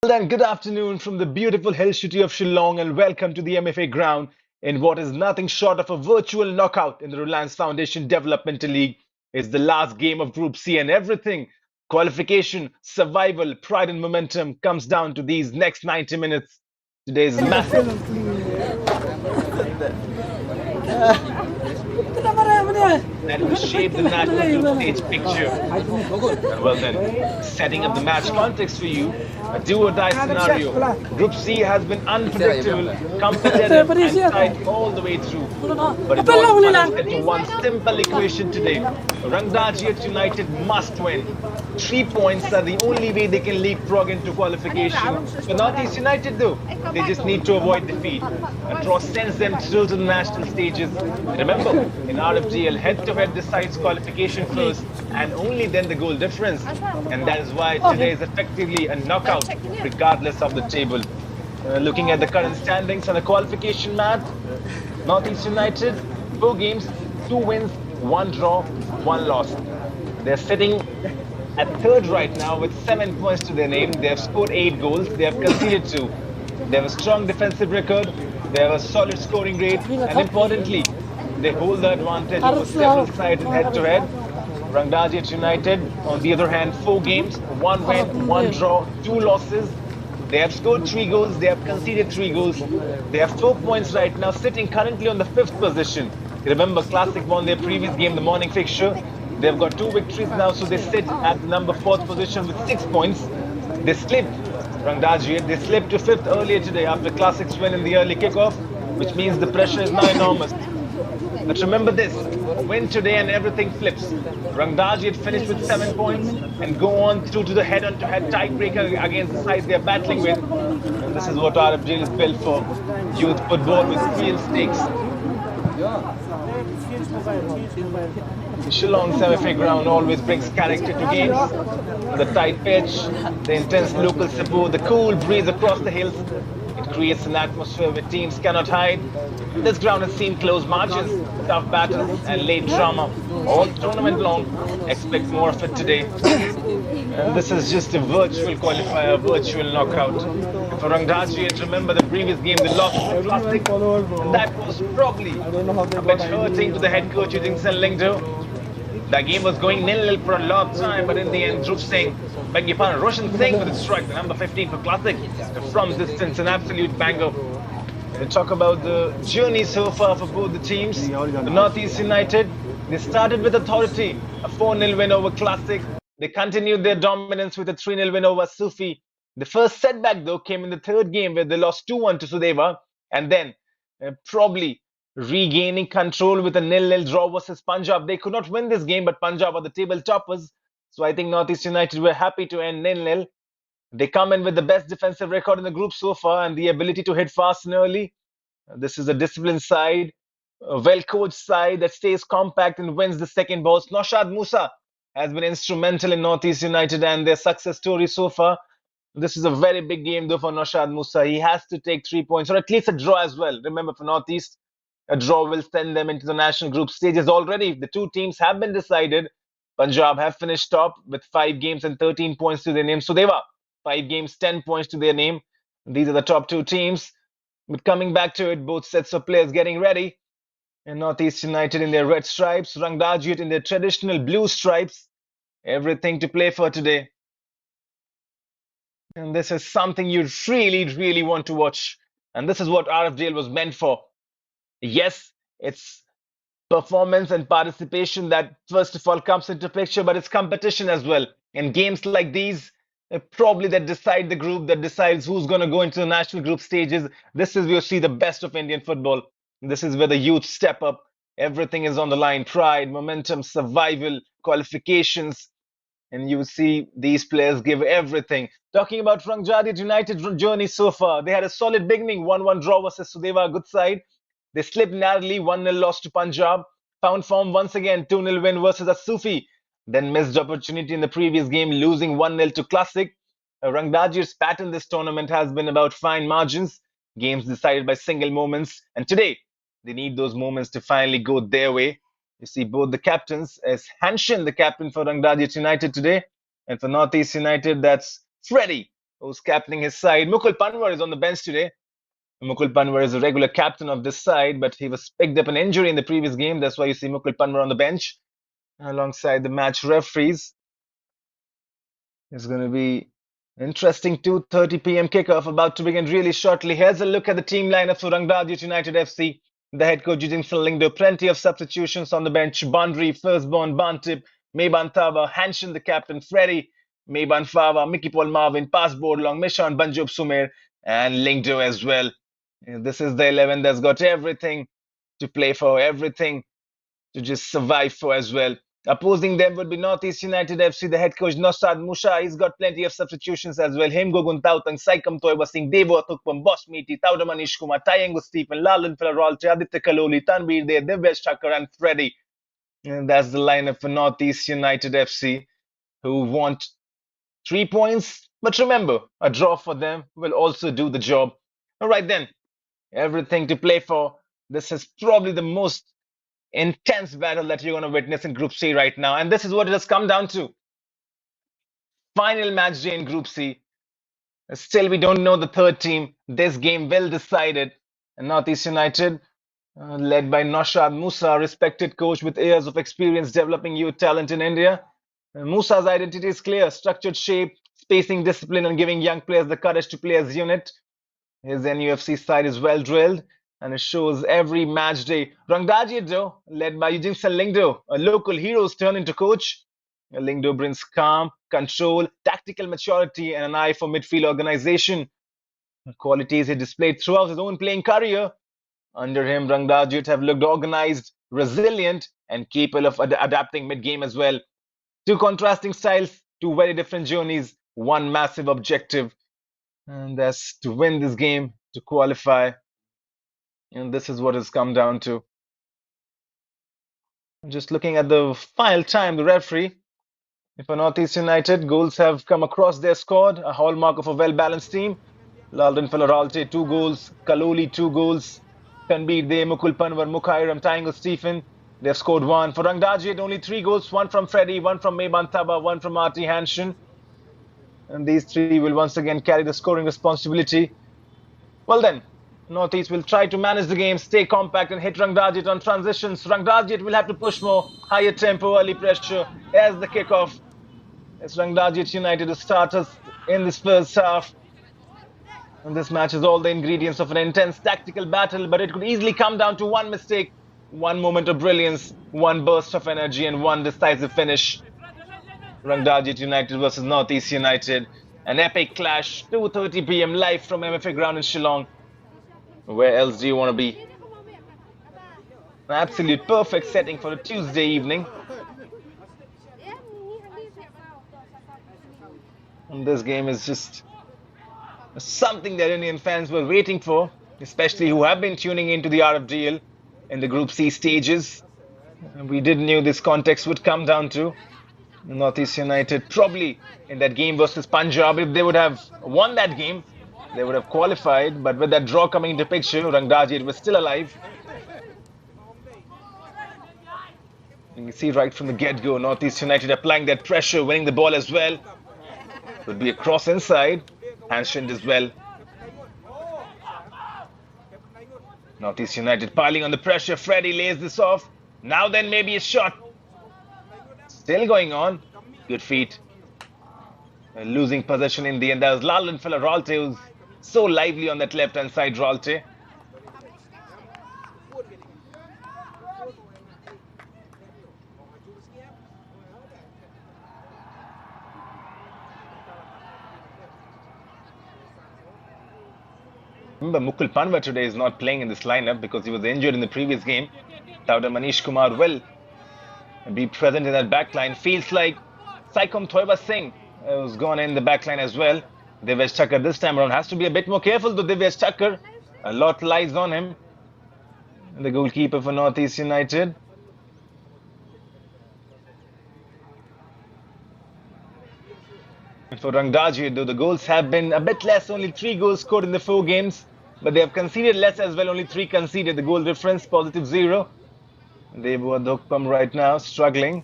Well then, good afternoon from the beautiful hill city of Shillong and welcome to the MFA ground in what is nothing short of a virtual knockout in the Reliance Foundation Developmental League. It's the last game of Group C and everything, qualification, survival, pride and momentum comes down to these next 90 minutes. Today's massive that will shape the national group stage picture. And well then, setting up the match context for you, a do or die scenario. Group C has been unpredictable, competitive, and tight all the way through. But it all boils into one simple equation today. Rangdajied United must win. 3 points are the only way they can leapfrog into qualification. For NorthEast United, though, they just need to avoid defeat. A draw sends them through to the national stages. Remember, in RFDL, head-to-head decides qualification first, and only then the goal difference. And that is why today is effectively a knockout, regardless of the table. Looking at the current standings on the qualification map, NorthEast United, 4 games, 2 wins, 1 draw, 1 loss. They're sitting at third right now with 7 points to their name. They have scored 8 goals. They have conceded 2. They have a strong defensive record. They have a solid scoring rate. And importantly, they hold the advantage over several sides in head-to-head. Rangdajied United, on the other hand, 4 games, 1 win, 1 draw, 2 losses. They have scored 3 goals. They have conceded 3 goals. They have 4 points right now, sitting currently on the 5th position. Remember, Classic won their previous game, the morning fixture. They've got 2 victories now, so they sit at the number 4th position with 6 points. They slipped, Rangdajied, they slipped to 5th earlier today after Classic's win in the early kickoff, which means the pressure is now enormous. But remember this, win today and everything flips. Rangdajied finished with 7 points and go on through to the head-on-to-head tiebreaker against the sides they're battling with. And this is what RFDL is built for. Youth football with real stakes. Shillong's MFA ground always brings character to games. The tight pitch, the intense local support, the cool breeze across the hills. It creates an atmosphere where teams cannot hide. This ground has seen close margins, tough battles, and late drama. All tournament long, expect more of it today. And this is just a virtual qualifier, virtual knockout. For Rangdajied, remember the previous game they lost to Classic, and that was probably a bit hurting to the head coach using Lingdo. The game was going 0-0 for a long time, but in the end, Dhruv Singh, beg your pardon, Roshan Singh with a strike, the number 15 for Classic, from distance, an absolute banger. We'll talk about the journey so far for both the teams. The NorthEast United, they started with authority, a 4-0 win over Classic. They continued their dominance with a 3-0 win over Sufi. The first setback, though, came in the third game where they lost 2-1 to Sudeva, and then probably regaining control with a 0-0 draw versus Punjab. They could not win this game, but Punjab are the table toppers. So I think NorthEast United were happy to end 0-0. They come in with the best defensive record in the group so far and the ability to hit fast and early. This is a disciplined side, a well-coached side that stays compact and wins the second balls. Naushad Musa has been instrumental in NorthEast United and their success story so far. This is a very big game though for Naushad Musa. He has to take 3 points or at least a draw as well. Remember, for NorthEast, a draw will send them into the national group stages already. The 2 teams have been decided. Punjab have finished top with 5 games and 13 points to their name. So they were 5 games, 10 points to their name. These are the top 2 teams. But coming back to it, both sets of players getting ready. And NorthEast United in their red stripes, Rangdajied in their traditional blue stripes. Everything to play for today. And this is something you really, really want to watch. And this is what RFDL was meant for. Yes, it's performance and participation that first of all comes into picture, but it's competition as well. And games like these, probably that decide the group, that decides who's going to go into the national group stages. This is where you see the best of Indian football. This is where the youth step up. Everything is on the line. Pride, momentum, survival, qualifications. And you see these players give everything. Talking about Rangdajied United journey so far, they had a solid beginning, 1-1 draw versus Sudeva, a good side. They slipped narrowly, 1-0 loss to Punjab. Found form once again, 2-0 win versus Asufi. Then missed opportunity in the previous game, losing 1-0 to Classic. Rangdajied's pattern this tournament has been about fine margins, games decided by single moments. And today, they need those moments to finally go their way. You see both the captains, as Hanshin, the captain for Rangdajied United today, and for NorthEast United, that's Freddie, who's captaining his side. Mukul Panwar is on the bench today. Mukul Panwar is a regular captain of this side, but he was picked up an injury in the previous game. That's why you see Mukul Panwar on the bench alongside the match referees. It's going to be interesting 2:30 p.m. kickoff about to begin really shortly. Here's a look at the team lineup for Rangdajied United FC. The head coach using Lingdo, plenty of substitutions on the bench. Bandri, Firstborn, Bantip, Mayban Tava, Hanshin the captain, Freddy, Mayban Fava, Mickey Paul Marvin, Passboard along Mishan, Banjob Sumer, and Lingdo as well. This is the 11 that's got everything to play for, everything to just survive for as well. Opposing them would be NorthEast United FC, the head coach Nosad Musha. He's got plenty of substitutions as well. Him Gogun Tautang, Saikam Toiba Singh, Devo Atukpam, Boss Meeti, Tauda Manish Kumar, Tayangu Stephen, Lalan Felarolte, Aditya Kaloli, Tanvir De, Divyesh Thakur, and Freddy. And that's the lineup for NorthEast United FC, who want 3 points. But remember, a draw for them will also do the job. All right then, everything to play for. This is probably the most intense battle that you're going to witness in Group C right now. And this is what it has come down to. Final match day in Group C. Still, we don't know the third team. This game will decide it. And NorthEast United, led by Naushad Musa, respected coach with years of experience developing youth talent in India. Musa's identity is clear: structured shape, spacing, discipline, and giving young players the courage to play as unit. His NUFC side is well drilled, and it shows every match day. Rangdajied, though, led by Eugene Lingdo, a local hero's turn into coach. Lingdo brings calm, control, tactical maturity, and an eye for midfield organization. Qualities he displayed throughout his own playing career. Under him, Rangdajied have looked organized, resilient, and capable of adapting mid-game as well. Two contrasting styles, two very different journeys, one massive objective, and that's to win this game, to qualify. And this is what it's come down to. Just looking at the final time, the referee, for NorthEast United, goals have come across their squad, a hallmark of a well-balanced team. Laldan Felarolte, 2 goals. Kaloli, 2 goals. Tanbir De, Mukul Panwar, Mukhairam, Tayango Stephen, they've scored 1. For Rangdajied, only 3 goals, 1 from Freddy, 1 from Mayban Taba, 1 from Arti Hanshin. And these 3 will once again carry the scoring responsibility. Well then, NorthEast will try to manage the game, stay compact and hit Rangdajied on transitions. Rangdajied will have to push more, higher tempo, early pressure as the kickoff. It's Rangdajied United to start us in this first half. And this match has all the ingredients of an intense tactical battle, but it could easily come down to one mistake, one moment of brilliance, one burst of energy, and one decisive finish. Rangdajied United versus NorthEast United, an epic clash, 2:30 p.m. live from MFA ground in Shillong. Where else do you want to be? An absolute perfect setting for a Tuesday evening. And this game is just something that Indian fans were waiting for, especially who have been tuning into the RFDL in the Group C stages. We did knew this context would come down to NorthEast United probably in that game versus Punjab. If they would have won that game, they would have qualified. But with that draw coming into picture, Rangdajied was still alive. You can see right from the get-go, NorthEast United applying that pressure, winning the ball as well. Could be a cross inside. Hanshin as well. NorthEast United piling on the pressure. Freddy lays this off. Now then, maybe a shot. Still going on. Good feet. Losing possession in the end. That was Lalan Felarolte, who's so lively on that left-hand side, Rolte. Remember, Mukul Panwar today is not playing in this lineup because he was injured in the previous game. Tauda Manish Kumar will be present in that backline. Feels like Saikom Thoiba Singh was gone in the backline as well. Divyesh Thakur this time around has to be a bit more careful to Divyesh Thakur. A lot lies on him. The goalkeeper for NorthEast United. And for Rangdajied, though, the goals have been a bit less, only 3 goals scored in the 4 games. But they have conceded less as well, only 3 conceded. The goal difference, +0. Devo Athukpam right now, struggling.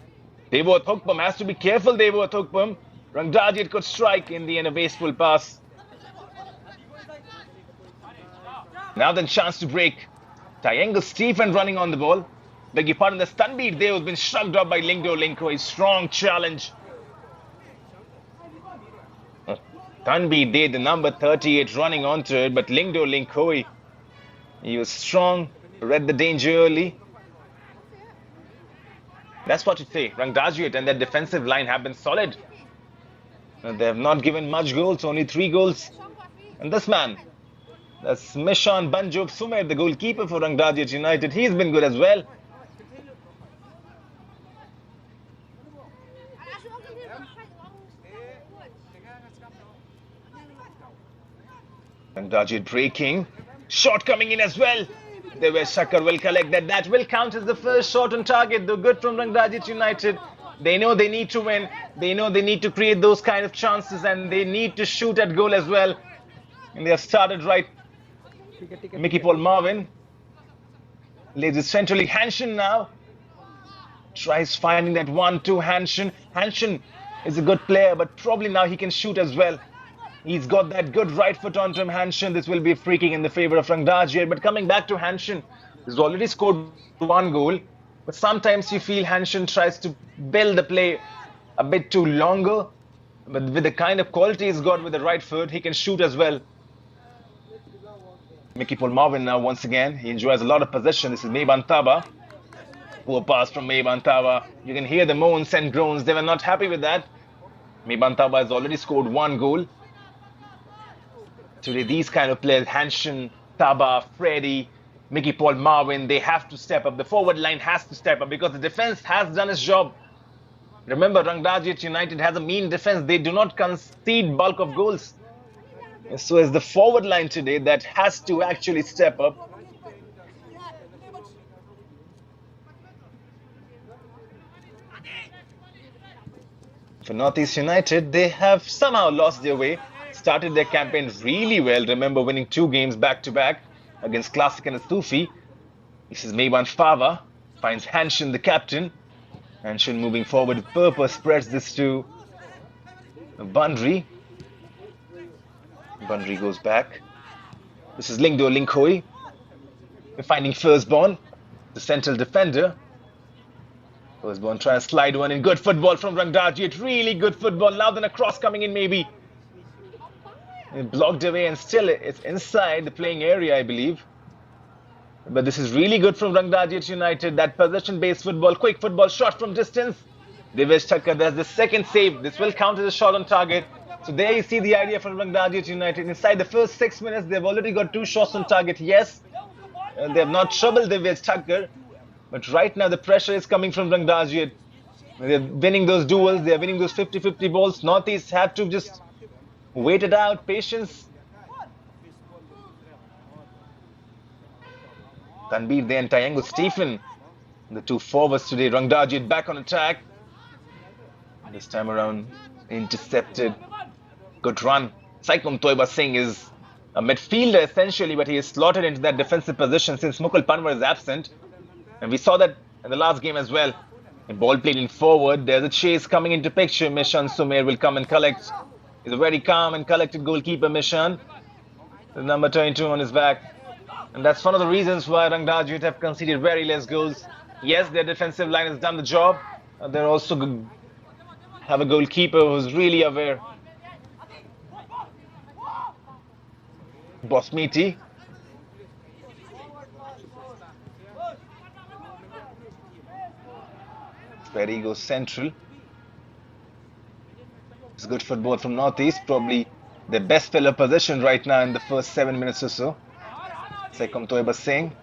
Devo Athukpam has to be careful, Devo Athukpam. Rangdajied could strike in the end, a wasteful pass. Now then, chance to break. Triangle Stephen running on the ball. Beg your pardon, the stun beat there has been shrugged off by Lingdo. A strong challenge. Stun beat there, the number 38 running onto it, but Lingdo, he was strong, read the danger early. That's what you say. Rangdajied and their defensive line have been solid. They have not given much goals, only 3 goals. And this man, that's Mishan Banjob Sumer, the goalkeeper for Rangdajied United. He's been good as well. Rangdajied breaking. Shot coming in as well. They were Shakar will collect that. That will count as the first shot on target. They're good from Rangdajied United. They know they need to win. They know they need to create those kind of chances and they need to shoot at goal as well. And they have started right. Mickey Paul Marvin lays it centrally. Hanshin now tries finding that 1-2 Hanshin. Hanshin is a good player, but probably now he can shoot as well. He's got that good right foot onto him, Hanshin. This will be a free kick in the favor of Rangdajied. But coming back to Hanshin, he's already scored 1 goal. But sometimes you feel Hanshin tries to build the play a bit too longer. But with the kind of quality he's got with the right foot, he can shoot as well. Mickey Paul Marvin now once again. He enjoys a lot of possession. This is Meiban Taba. Poor pass from Meiban Taba. You can hear the moans and groans. They were not happy with that. Meiban Taba has already scored 1 goal. Today, these kind of players, Hanshin, Taba, Freddy, Mickey Paul Marvin, they have to step up. The forward line has to step up because the defense has done its job. Remember, Rangdajied United has a mean defense. They do not concede bulk of goals. And so it's the forward line today that has to actually step up. For NorthEast United, they have somehow lost their way. Started their campaign really well. Remember winning 2 games back-to-back against Classic and Astufi. This is Meiban Fava. Finds Hanshin, the captain. Hanshin moving forward with purpose. Spreads this to Bandri. Bandri goes back. This is Lingdo Linkhoi. We're finding Firstborn, the central defender. Firstborn trying to slide one in. Good football from Rangdajied. Really good football. Now then a cross coming in maybe. It blocked away and still it's inside the playing area, I believe. But this is really good from Rangdajied United. That possession-based football, quick football, shot from distance. Devesh Thakkar, that's the second save. This will count as a shot on target. So there you see the idea from Rangdajied United. Inside the first 6 minutes, they've already got 2 shots on target. Yes, they have not troubled Devesh Thakkar. But right now the pressure is coming from Rangdajied. They're winning those duels. They're winning those 50-50 balls. NorthEast have to just wait it out, patience. Tanbir there and Triangle Stephen. The 2 forwards today. Rangdajied back on attack. This time around, intercepted. Good run. Saikom Toiba Singh is a midfielder essentially, but he is slotted into that defensive position since Mukul Panwar is absent. And we saw that in the last game as well. The ball played in forward. There's a chase coming into picture. Mishan Sumer will come and collect. He's a very calm and collected goalkeeper, Mishan. The number 22 on his back. And that's one of the reasons why Rangdajied have conceded very less goals. Yes, their defensive line has done the job. They also have a goalkeeper who's really aware. Bosmiti. Ferry goes central. It's good football from NorthEast, probably the best filler position right now in the first 7 minutes or so. Saikom Toiba Singh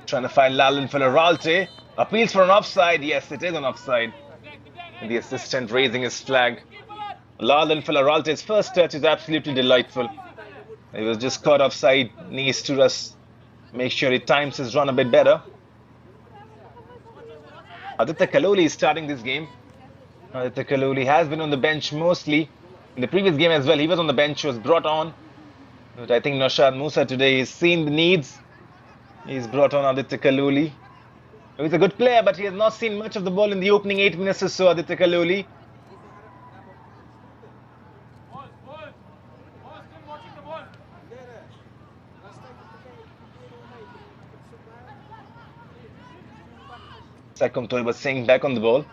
trying to find Lalan Falaralte. Appeals for an offside. Yes, it is an offside. And the assistant raising his flag. Lalan Falaralte's first touch is absolutely delightful. He was just caught offside. Needs to just make sure he times his run a bit better. Aditya Kaloli is starting this game. Aditya Kaloli has been on the bench mostly. In the previous game as well, he was on the bench, was brought on. But I think Naushad Musa today has seen the needs. He's brought on Aditya Kaloli. He's a good player, but he has not seen much of the ball in the opening 8 minutes or so, Aditya Kaloli. Saikom Toiba Singh back on the ball.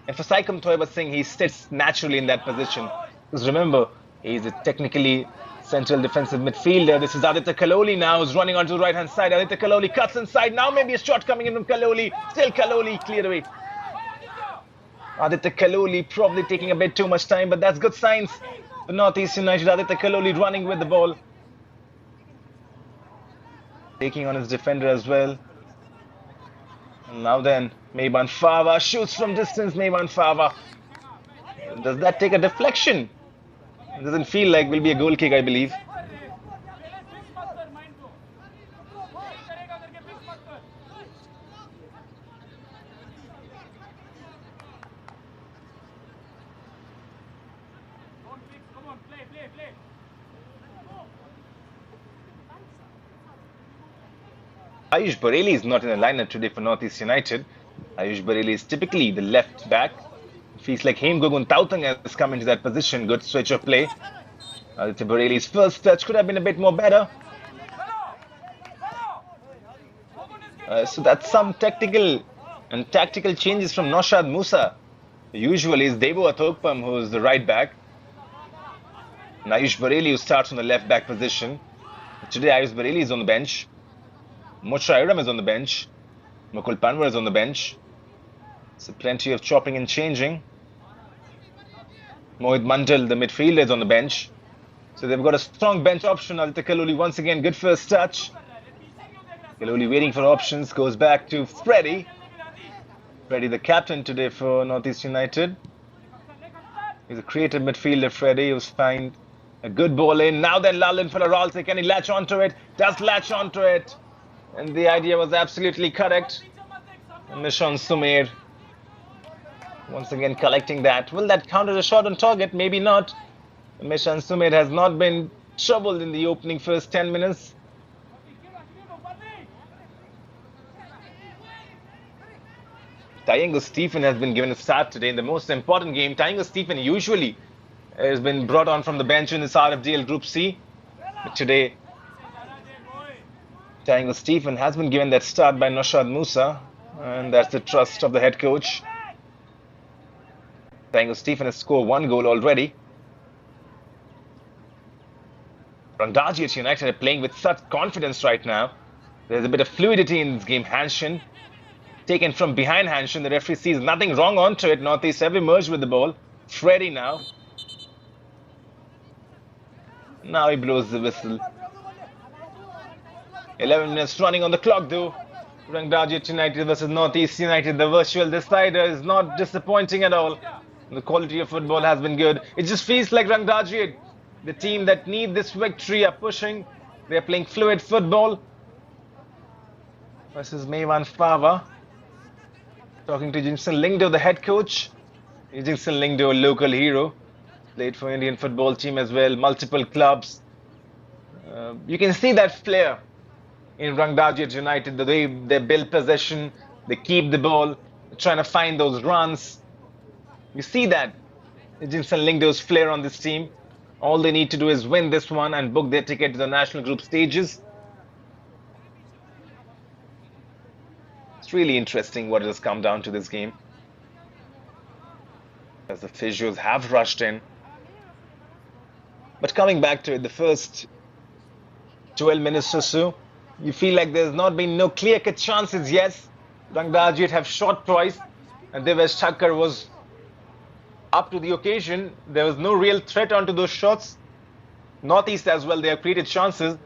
And for Saikom Toiba Singh, he sits naturally in that position. Because remember, he's a technically central defensive midfielder. This is Aditya Kaloli now, who's running onto the right-hand side. Aditya Kaloli cuts inside. Now maybe a shot coming in from Kaloli. Still Kaloli cleared away. Aditya Kaloli probably taking a bit too much time, but that's good signs for NorthEast United. Aditya Kaloli running with the ball. Taking on his defender as well. And now then, Meiban Fava shoots from distance. Meiban Fava. Does that take a deflection? It doesn't feel like will be a goal kick, I believe. Ayush Bareli is not in the lineup today for NorthEast United. Ayush Bareli is typically the left back. Feels like Hem Gogun Tautang has come into that position. Good switch of play. Aditya Bareli's first touch could have been a bit more better. So that's some technical and tactical changes from Naushad Musa. Usually it's Devo Athokpam who's the right back. And Ayush Bareli who starts on the left back position. Today Ayush Bareli is on the bench. Mocha Iram is on the bench. Mukul Panwar is on the bench. So plenty of chopping and changing. Mohit Mandal, the midfielder, is on the bench. So they've got a strong bench option. Aditya Kaloli once again, good first touch. Kaloli waiting for options, goes back to Freddie. Freddie, the captain today for NorthEast United. He's a creative midfielder, Freddie, who's find a good ball in. Now then, Lalin Falaralte, can he latch onto it? Does latch onto it. And the idea was absolutely correct. Nishan Sumer once again collecting that. Will that count as a shot on target? Maybe not. Nishan Sumer has not been troubled in the opening first 10 minutes. Tayango Stephen has been given a start today in the most important game. Tayango Stephen usually has been brought on from the bench in this RFDL Group C. But today, Tayango Stephen has been given that start by Naushad Musa, and that's the trust of the head coach. Tayango Stephen has scored one goal already. Rangdajied United are playing with such confidence right now. There's a bit of fluidity in this game. Hanshin taken from behind Hanshin. The referee sees nothing wrong onto it. NorthEast have emerged with the ball. Freddie now. Now he blows the whistle. 11 minutes running on the clock though. Rangdajied United versus NorthEast United. The virtual decider is not disappointing at all. The quality of football has been good. It just feels like Rangdajied, the team that need this victory, are pushing. They're playing fluid football. Versus Meiban Fava. Talking to Jingson Lingdo, the head coach. Jingson Lingdo, a local hero. Played for Indian football team as well. Multiple clubs. You can see that flair in Rangdajied United, the way they build possession, they keep the ball, trying to find those runs. You see that Jingson Lingdo's flair on this team. All they need to do is win this one and book their ticket to the national group stages. It's really interesting what has come down to this game, as the physios have rushed in. But coming back to it, the first 12 minutes or so, you feel like there's not been no clear-cut chances. Yes, Rangdajied have shot twice, and Devesh Thakkar was up to the occasion. There was no real threat onto those shots. NorthEast as well, they have created chances.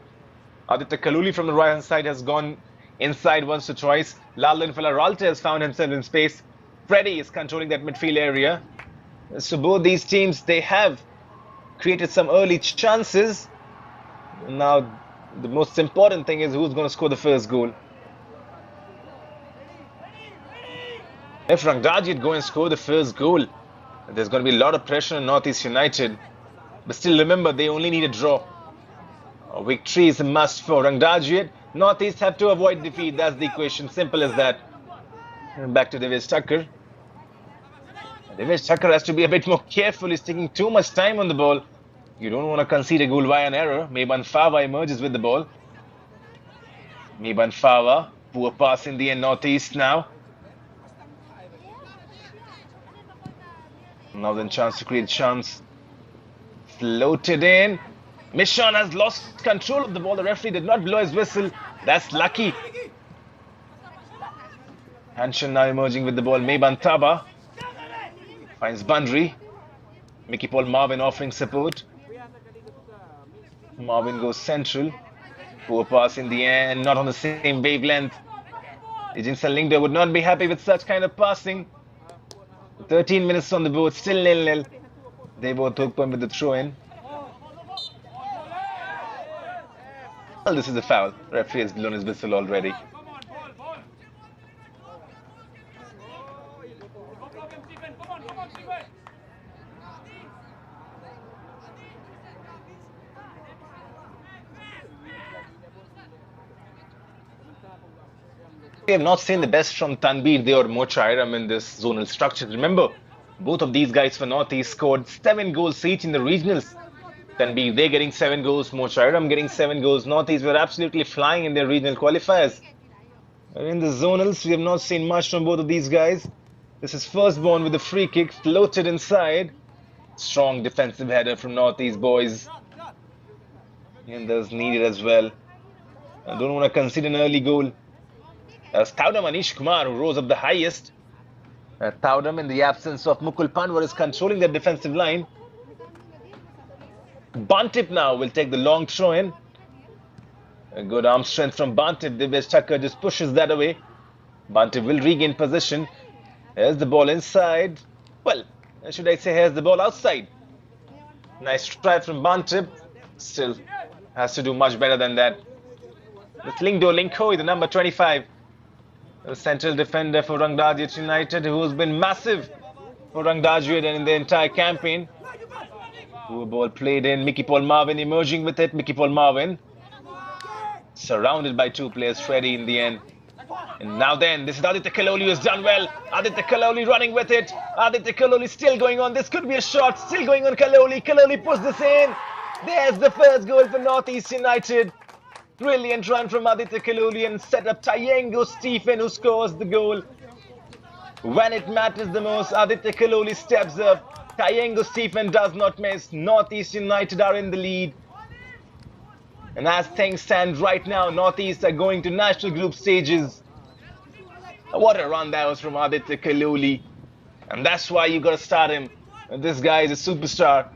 Aditya Kaloli from the right-hand side has gone inside once or twice. Lalin Falaralte has found himself in space. Freddie is controlling that midfield area. So both these teams, they have created some early chances. Now, the most important thing is who's going to score the first goal. If Rangdajied go and score the first goal, there's going to be a lot of pressure on NorthEast United. But still remember, they only need a draw. A victory is a must for Rangdajied. NorthEast have to avoid defeat. That's the equation. Simple as that. And back to Devesh Thakkar. Devesh Thakkar has to be a bit more careful. He's taking too much time on the ball. You don't want to concede a goal via an error. Meiban Fava emerges with the ball. Meiban Fava, poor pass in the end. NorthEast now. Now then, chance to create chance. Floated in. Mishan has lost control of the ball. The referee did not blow his whistle. That's lucky. Hanshan now emerging with the ball. Mayban Taba finds Bandri. Mickey Paul Marvin offering support. Marvin goes central. Poor pass in the end, not on the same wavelength. Ejinson Lingdo would not be happy with such kind of passing. 13 minutes on the board, still 0-0. They both hook point with the throw-in. Well, this is a foul. Referee has blown his whistle already. We have not seen the best from Tanbir Dey or Mochairam in this zonal structure. Remember, both of these guys for NorthEast scored 7 goals each in the regionals. Tanbir Dey getting 7 goals, Mochairam getting 7 goals. NorthEast were absolutely flying in their regional qualifiers. In the zonals, we have not seen much from both of these guys. This is firstborn with a free kick, floated inside. Strong defensive header from NorthEast boys. And there's needed as well. I don't want to concede an early goal. As Taudam Anish Kumar, who rose up the highest. Taudam, in the absence of Mukul Panwar, is controlling the defensive line. Bantip now will take the long throw in. A good arm strength from Bantip. Divyesh Thakkar just pushes that away. Bantip will regain possession. Here's the ball inside. Well, should I say here's the ball outside. Nice try from Bantip. Still has to do much better than that. With Lingdo Linkhoi, the number 25. The central defender for Rangdajied United, who has been massive for Rangdajied and in the entire campaign. Poor ball played in. Mickey Paul Marvin emerging with it. Mickey Paul Marvin surrounded by 2 players. Freddy in the end. And now then, this is Aditya Kaloli who has done well. Aditya Kaloli running with it. Aditya Kaloli still going on. This could be a shot. Still going on Kaloli. Kaloli puts this in. There's the first goal for NorthEast United. Brilliant run from Aditya Kaloli and set up Tayengo Stephen, who scores the goal. When it matters the most, Aditya Kaloli steps up. Tayengo Stephen does not miss. NorthEast United are in the lead. And as things stand right now, NorthEast are going to national group stages. What a run that was from Aditya Kaloli. And that's why you got to start him. This guy is a superstar.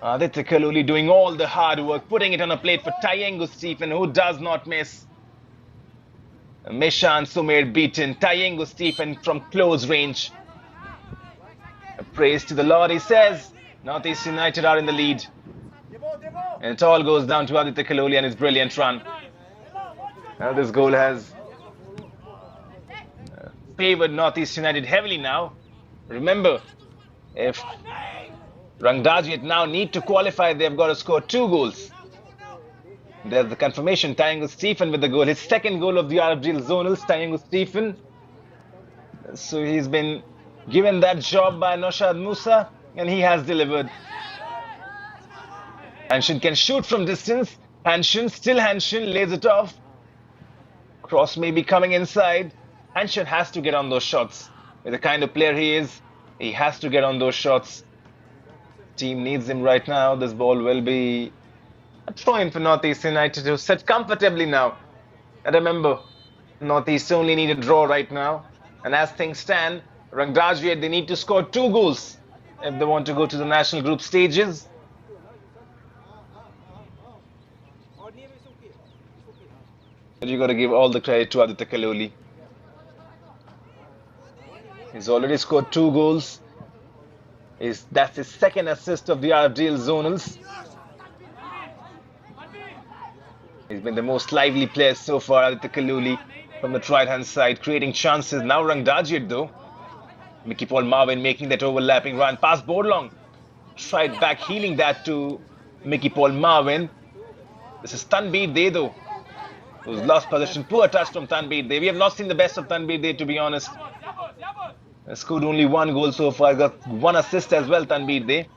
Aditya Kaloli doing all the hard work, putting it on a plate for Tayengo Stephen, who does not miss. Mishan Sumer beaten. Tayengo Stephen from close range. Praise to the Lord, he says. NorthEast United are in the lead. And it all goes down to Aditya Kaloli and his brilliant run. Now this goal has favored NorthEast United heavily now. Remember, if Rangdajied now need to qualify, they've got to score 2 goals. There's the confirmation. Tayengo Stephen with the goal. His second goal of the RFDL zonals, Tayengo Stephen. So he's been given that job by Noshad Musa, and he has delivered. Hanshan can shoot from distance. Hanshan lays it off. Cross may be coming inside. Hanshan has to get on those shots. With the kind of player he is, he has to get on those shots. Team needs him right now. This ball will be a throw-in for NorthEast United, to sit comfortably now. And remember, NorthEast only need a draw right now. And as things stand, Rangdajied, they need to score 2 goals if they want to go to the national group stages. But you got to give all the credit to Aditya Kaloli. He's already scored 2 goals. That's his second assist of the RFDL zonals. He's been the most lively player so far, Aditya Kaloli, from the right-hand side, creating chances. Now Rangdajied though. Mickey Paul Marvin making that overlapping run past Borlong. Tried back, healing that to Mickey Paul Marvin. This is Tanbir Dey though, who's lost possession. Poor touch from Tanbir Dey. We have not seen the best of Tanbir Dey, to be honest. Scored only 1 goal so far. Got 1 assist as well, Tanbir Dey.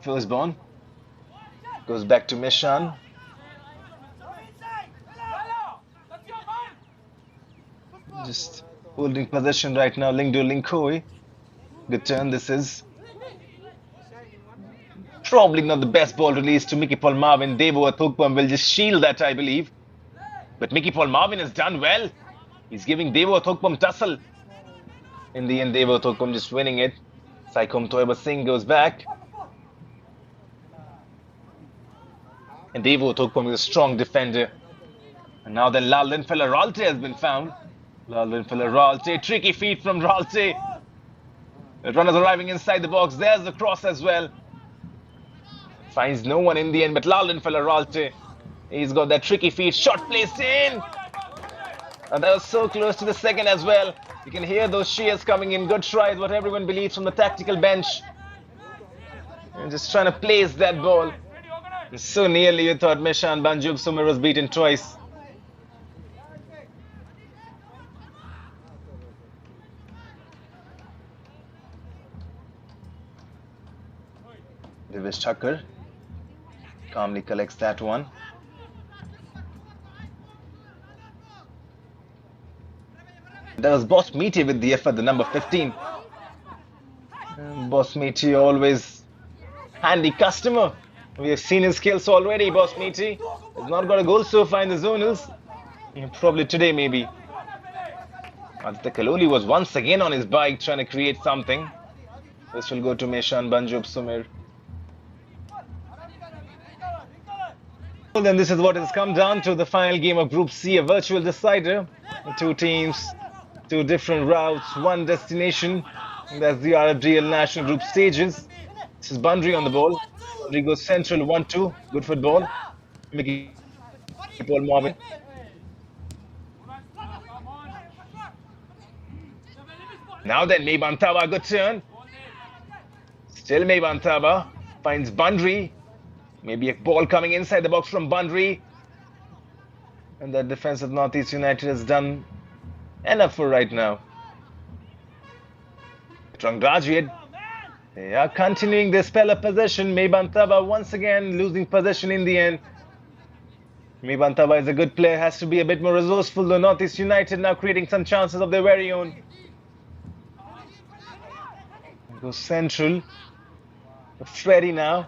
Firstborn goes back to Mishan. Holding possession right now, Lingdo Linkoi. Good turn, this is. Probably not the best ball released to Mickey Paul Marvin. Devo Athukpam will just shield that, I believe. But Mickey Paul Marvin has done well. He's giving Devo Athukpam tussle. In the end, Devo Athukpam just winning it. Saikom Toiba Singh goes back. And Devo Athukpam is a strong defender. And now then Lallinfella Ralte has been found. Lallinfella Ralte, tricky feet from Ralte. The runners arriving inside the box. There's the cross as well. Finds no one in the end, but Lallinfella Ralte. He's got that tricky feet. Shot placed in. And that was so close to the second as well. You can hear those cheers coming in. Good try is what everyone believes from the tactical bench. And just trying to place that ball. And so nearly you thought Meshan Banjub Sumer was beaten twice. Divish Thakur calmly collects that one. That was Boss Meaty with the effort, the number 15. Boss Meaty always handy customer. We have seen his skills already. Boss Meaty has not got a goal so far in the zonals. Probably today maybe. Aditya Kaloli was once again on his bike trying to create something. This will go to Meshan Banjub Sumer. Then this is what has come down to the final game of Group C, a virtual decider. Two teams, two different routes, one destination. That's the RFDL National Group stages. This is Bandri on the ball. Bandri goes central 1-2. Good football. Mickey Paul Marvin. Now then, Meiban Taba, good turn. Still Meiban Taba finds Bandri. Maybe a ball coming inside the box from Bandri. And the defense of NorthEast United has done enough for right now. Rangdajied, they are continuing their spell of possession. Meiban Taba once again losing possession in the end. Meiban Taba is a good player, has to be a bit more resourceful though. NorthEast United now creating some chances of their very own. Goes central. Freddy now.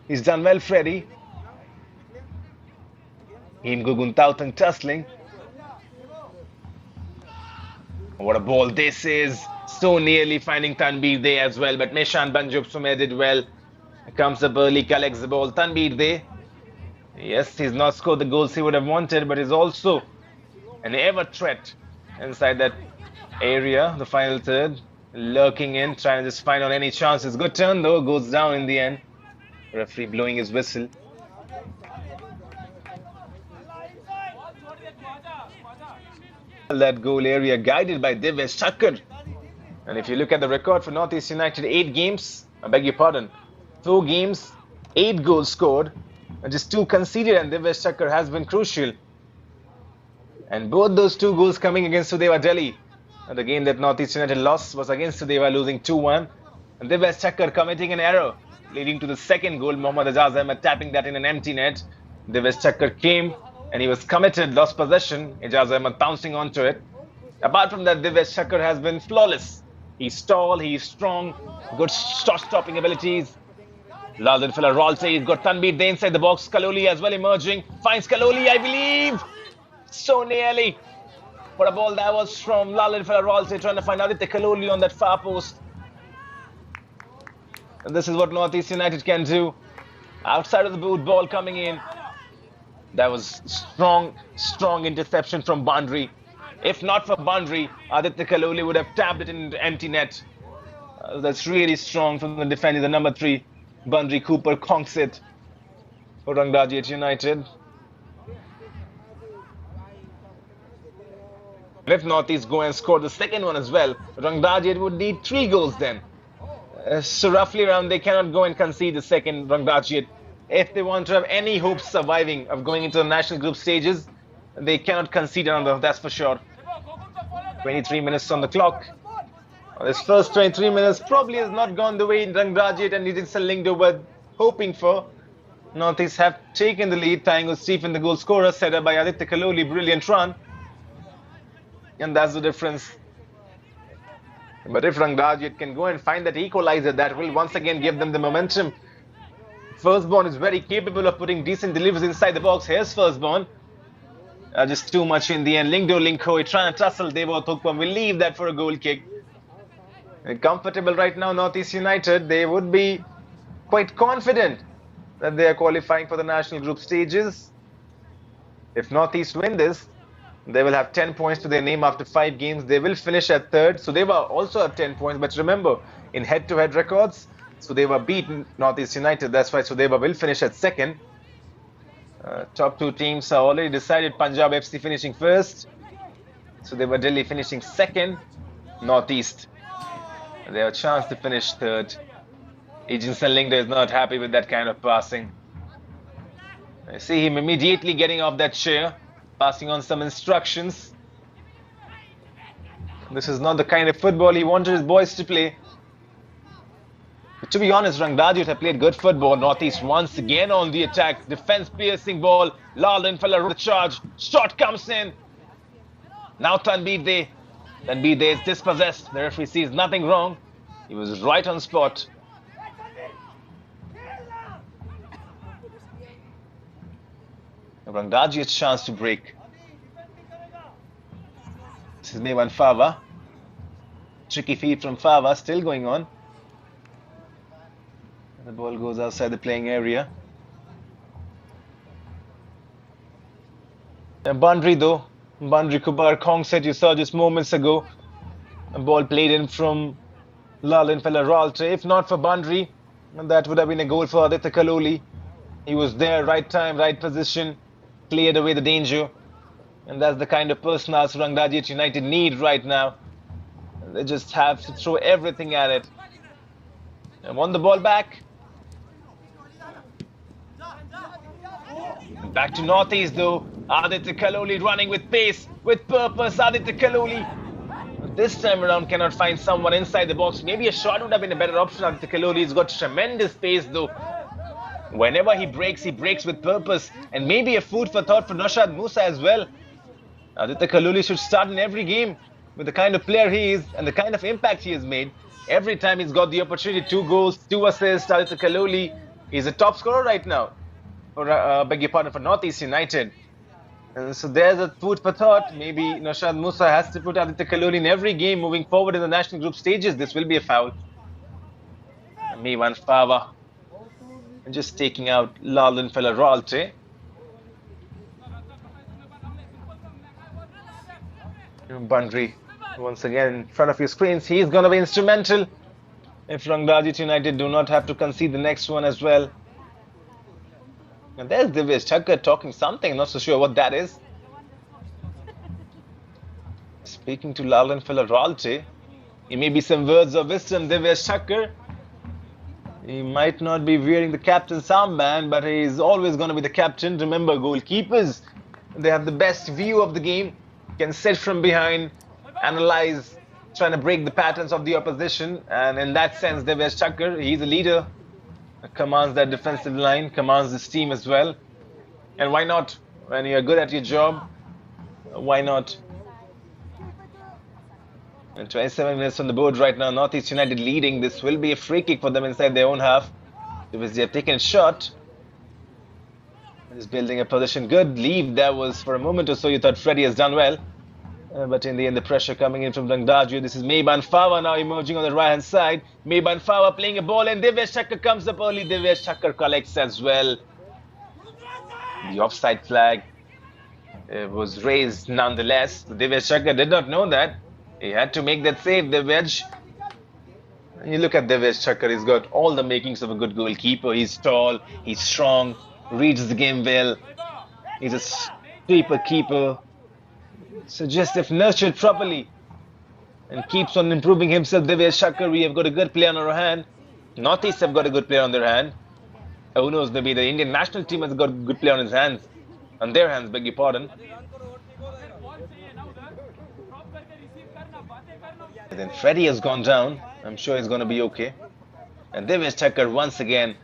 He's done well, Freddy. Him Gugun Tautang tussling. What a ball this is. So nearly finding Tanbir there as well. But Meshan Banjub Sumer did well. Comes up early, collects the ball. Tanbir there. Yes, he's not scored the goals he would have wanted, but he's also an ever threat inside that area. The final third. Lurking in, trying to just find on any chances. Good turn though, goes down in the end. Referee blowing his whistle. That goal area guided by Divesh Thakur. And if you look at the record for NorthEast United, 8 games, I beg your pardon, 4 games, 8 goals scored, and just 2 conceded, and Divesh Thakur has been crucial. And both those 2 goals coming against Sudeva Delhi. And the game that NorthEast United lost was against Sudeva, losing 2-1. And Divesh Thakur committing an error, leading to the second goal. Mohammad Ajaz Ahmed tapping that in an empty net. Divesh Thakur came and he was committed, lost possession. Ajaz Ahmed pouncing onto it. Apart from that, Divesh Thakur has been flawless. He's tall, he's strong, good shot-stopping abilities. Lallinfella Ralte, he's got Tanbir there inside the box. Kaloli as well emerging. Finds Kaloli, I believe. So nearly. What a ball that was from Lallinfella Ralte, trying to find Aditya Kaloli on that far post. And this is what NorthEast United can do. Outside of the boot, ball coming in. That was strong interception from Bandri. If not for Bandri, Aditya Kaloli would have tapped it into empty net. That's really strong from the defender, the number 3. Bandri Cooper conks it for Rangdajied United. If NorthEast go and score the second one as well, Rangdajied would need 3 goals then. So roughly around, they cannot go and concede the second, Rangdajied. If they want to have any hopes surviving of going into the national group stages, they cannot concede another, that's for sure. 23 minutes on the clock. This first 23 minutes probably has not gone the way Rangdajied and Nidin Lingdo were hoping for. NorthEast have taken the lead. Tango Stephen, the goal scorer, set up by Aditya Kaloli, brilliant run. And that's the difference. But if Rangdajied can go and find that equalizer, that will once again give them the momentum. Firstborn is very capable of putting decent deliveries inside the box. Here's Firstborn. Just too much in the end. Lingko trying to tussle. Devo Thukpam will leave that for a goal kick. Comfortable right now, NorthEast United. They would be quite confident that they are qualifying for the national group stages. If NorthEast win this, they will have 10 points to their name after 5 games. They will finish at 3rd. So they will also have 10 points. But remember, in head-to-head records, Sudeva beaten NorthEast United. That's why Sudeva will finish at 2nd. Top 2 teams are already decided. Punjab FC finishing 1st. Sudeva Delhi finishing 2nd. NorthEast, they have a chance to finish 3rd. Agenson Lingda is not happy with that kind of passing. I see him immediately getting off that chair, passing on some instructions. This is not the kind of football he wanted his boys to play. But to be honest, Rangdajied have played good football. NorthEast once again on the attack. Defense piercing ball. Lalin fella the charge. Shot comes in. Now Tanbide. Tanbide is dispossessed. The referee sees nothing wrong. He was right on spot. Rangdajied's chance to break. This is Mewan Fava. Tricky feed from Fava, still going on. The ball goes outside the playing area. And Bandri though. Bandri Kubar Kong said you saw just moments ago. A ball played in from Lalin Fella Ralte. If not for Bandri, that would have been a goal for Aditya Kaloli. He was there, right time, right position. Cleared away the danger. And that's the kind of personals Rangdajied United need right now. They just have to throw everything at it. And won the ball back. Back to NorthEast though. Aditya Kaloli running with pace, with purpose. Aditya Kaloli this time around cannot find someone inside the box. Maybe a shot would have been a better option. Aditya Kaloli's got tremendous pace though. Whenever he breaks with purpose. And maybe a food for thought for Naushad Musa as well. Aditya Kaloli should start in every game with the kind of player he is and the kind of impact he has made. Every time he's got the opportunity, 2 goals, 2 assists. Aditya Kaloli is a top scorer right now. For beg your pardon, for NorthEast United. And so there's a food for thought. Maybe Naushad Musa has to put Aditya Kaloli in every game moving forward in the national group stages. This will be a foul. Mewan Fava. And just taking out Lalin Fella Ralte. Bandri once again in front of your screens. He's going to be instrumental if Rangdajied United do not have to concede the next one as well. And there's Divyesh Thakkar talking something, not so sure what that is. Speaking to Lalin Fella Ralte. It may be some words of wisdom, Divyesh Thakkar. He might not be wearing the captain's armband, but he's always going to be the captain. Remember, goalkeepers, they have the best view of the game, can sit from behind, analyze, trying to break the patterns of the opposition. And in that sense, Divyesh Thakkar, he's a leader, commands that defensive line, commands this team as well. And why not? When you're good at your job, why not? And 27 minutes on the board right now. NorthEast United leading. This will be a free kick for them inside their own half. Because they have taken a shot. Just building a position. Good leave. That was for a moment or so. You thought Freddie has done well. But in the end, the pressure coming in from Rangdajied. This is Mewan Fava now emerging on the right hand side. Mewan Fava playing a ball. And Divyesh Thakkar comes up early. Divyesh Thakkar collects as well. The offside flag was raised nonetheless. Divyesh Thakkar did not know that. He had to make that save, Divyesh. You look at Divyesh Thakkar, he's got all the makings of a good goalkeeper. He's tall, he's strong, reads the game well. He's a sweeper keeper. So just if nurtured properly and keeps on improving himself, Divyesh Thakkar, we have got a good player on our hand. NorthEast have got a good player on their hand. Who knows, maybe the Indian national team has got a good player on his hands. On their hands, beg your pardon. And then Freddie has gone down. I'm sure he's going to be okay. And Divyesh Thakkar once again.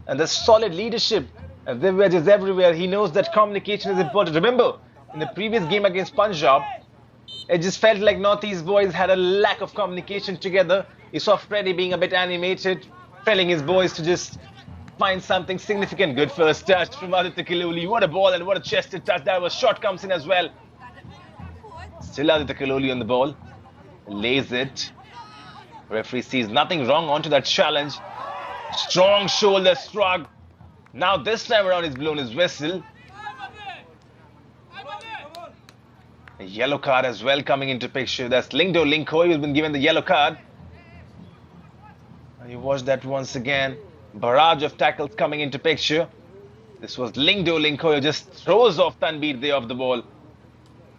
And the solid leadership. And Divyesh is everywhere. He knows that communication is important. Remember, in the previous game against Punjab, It just felt like Northeast boys had a lack of communication together. You saw Freddie being a bit animated, telling his boys to just find something significant. Good first touch from Aditya Kiloli. What a ball and what a chested touch. That was shot comes in as well. Still Aditya Kiloli on the ball. Lays it. Referee sees nothing wrong onto that challenge. Strong shoulder shrug. Now this time around he's blown his whistle. A yellow card as well coming into picture. That's Lingdo Linkoy who's been given the yellow card. And you watch that once again. Barrage of tackles coming into picture. This was Lingdo Linkoy who just throws off Tanveer Dey off the ball.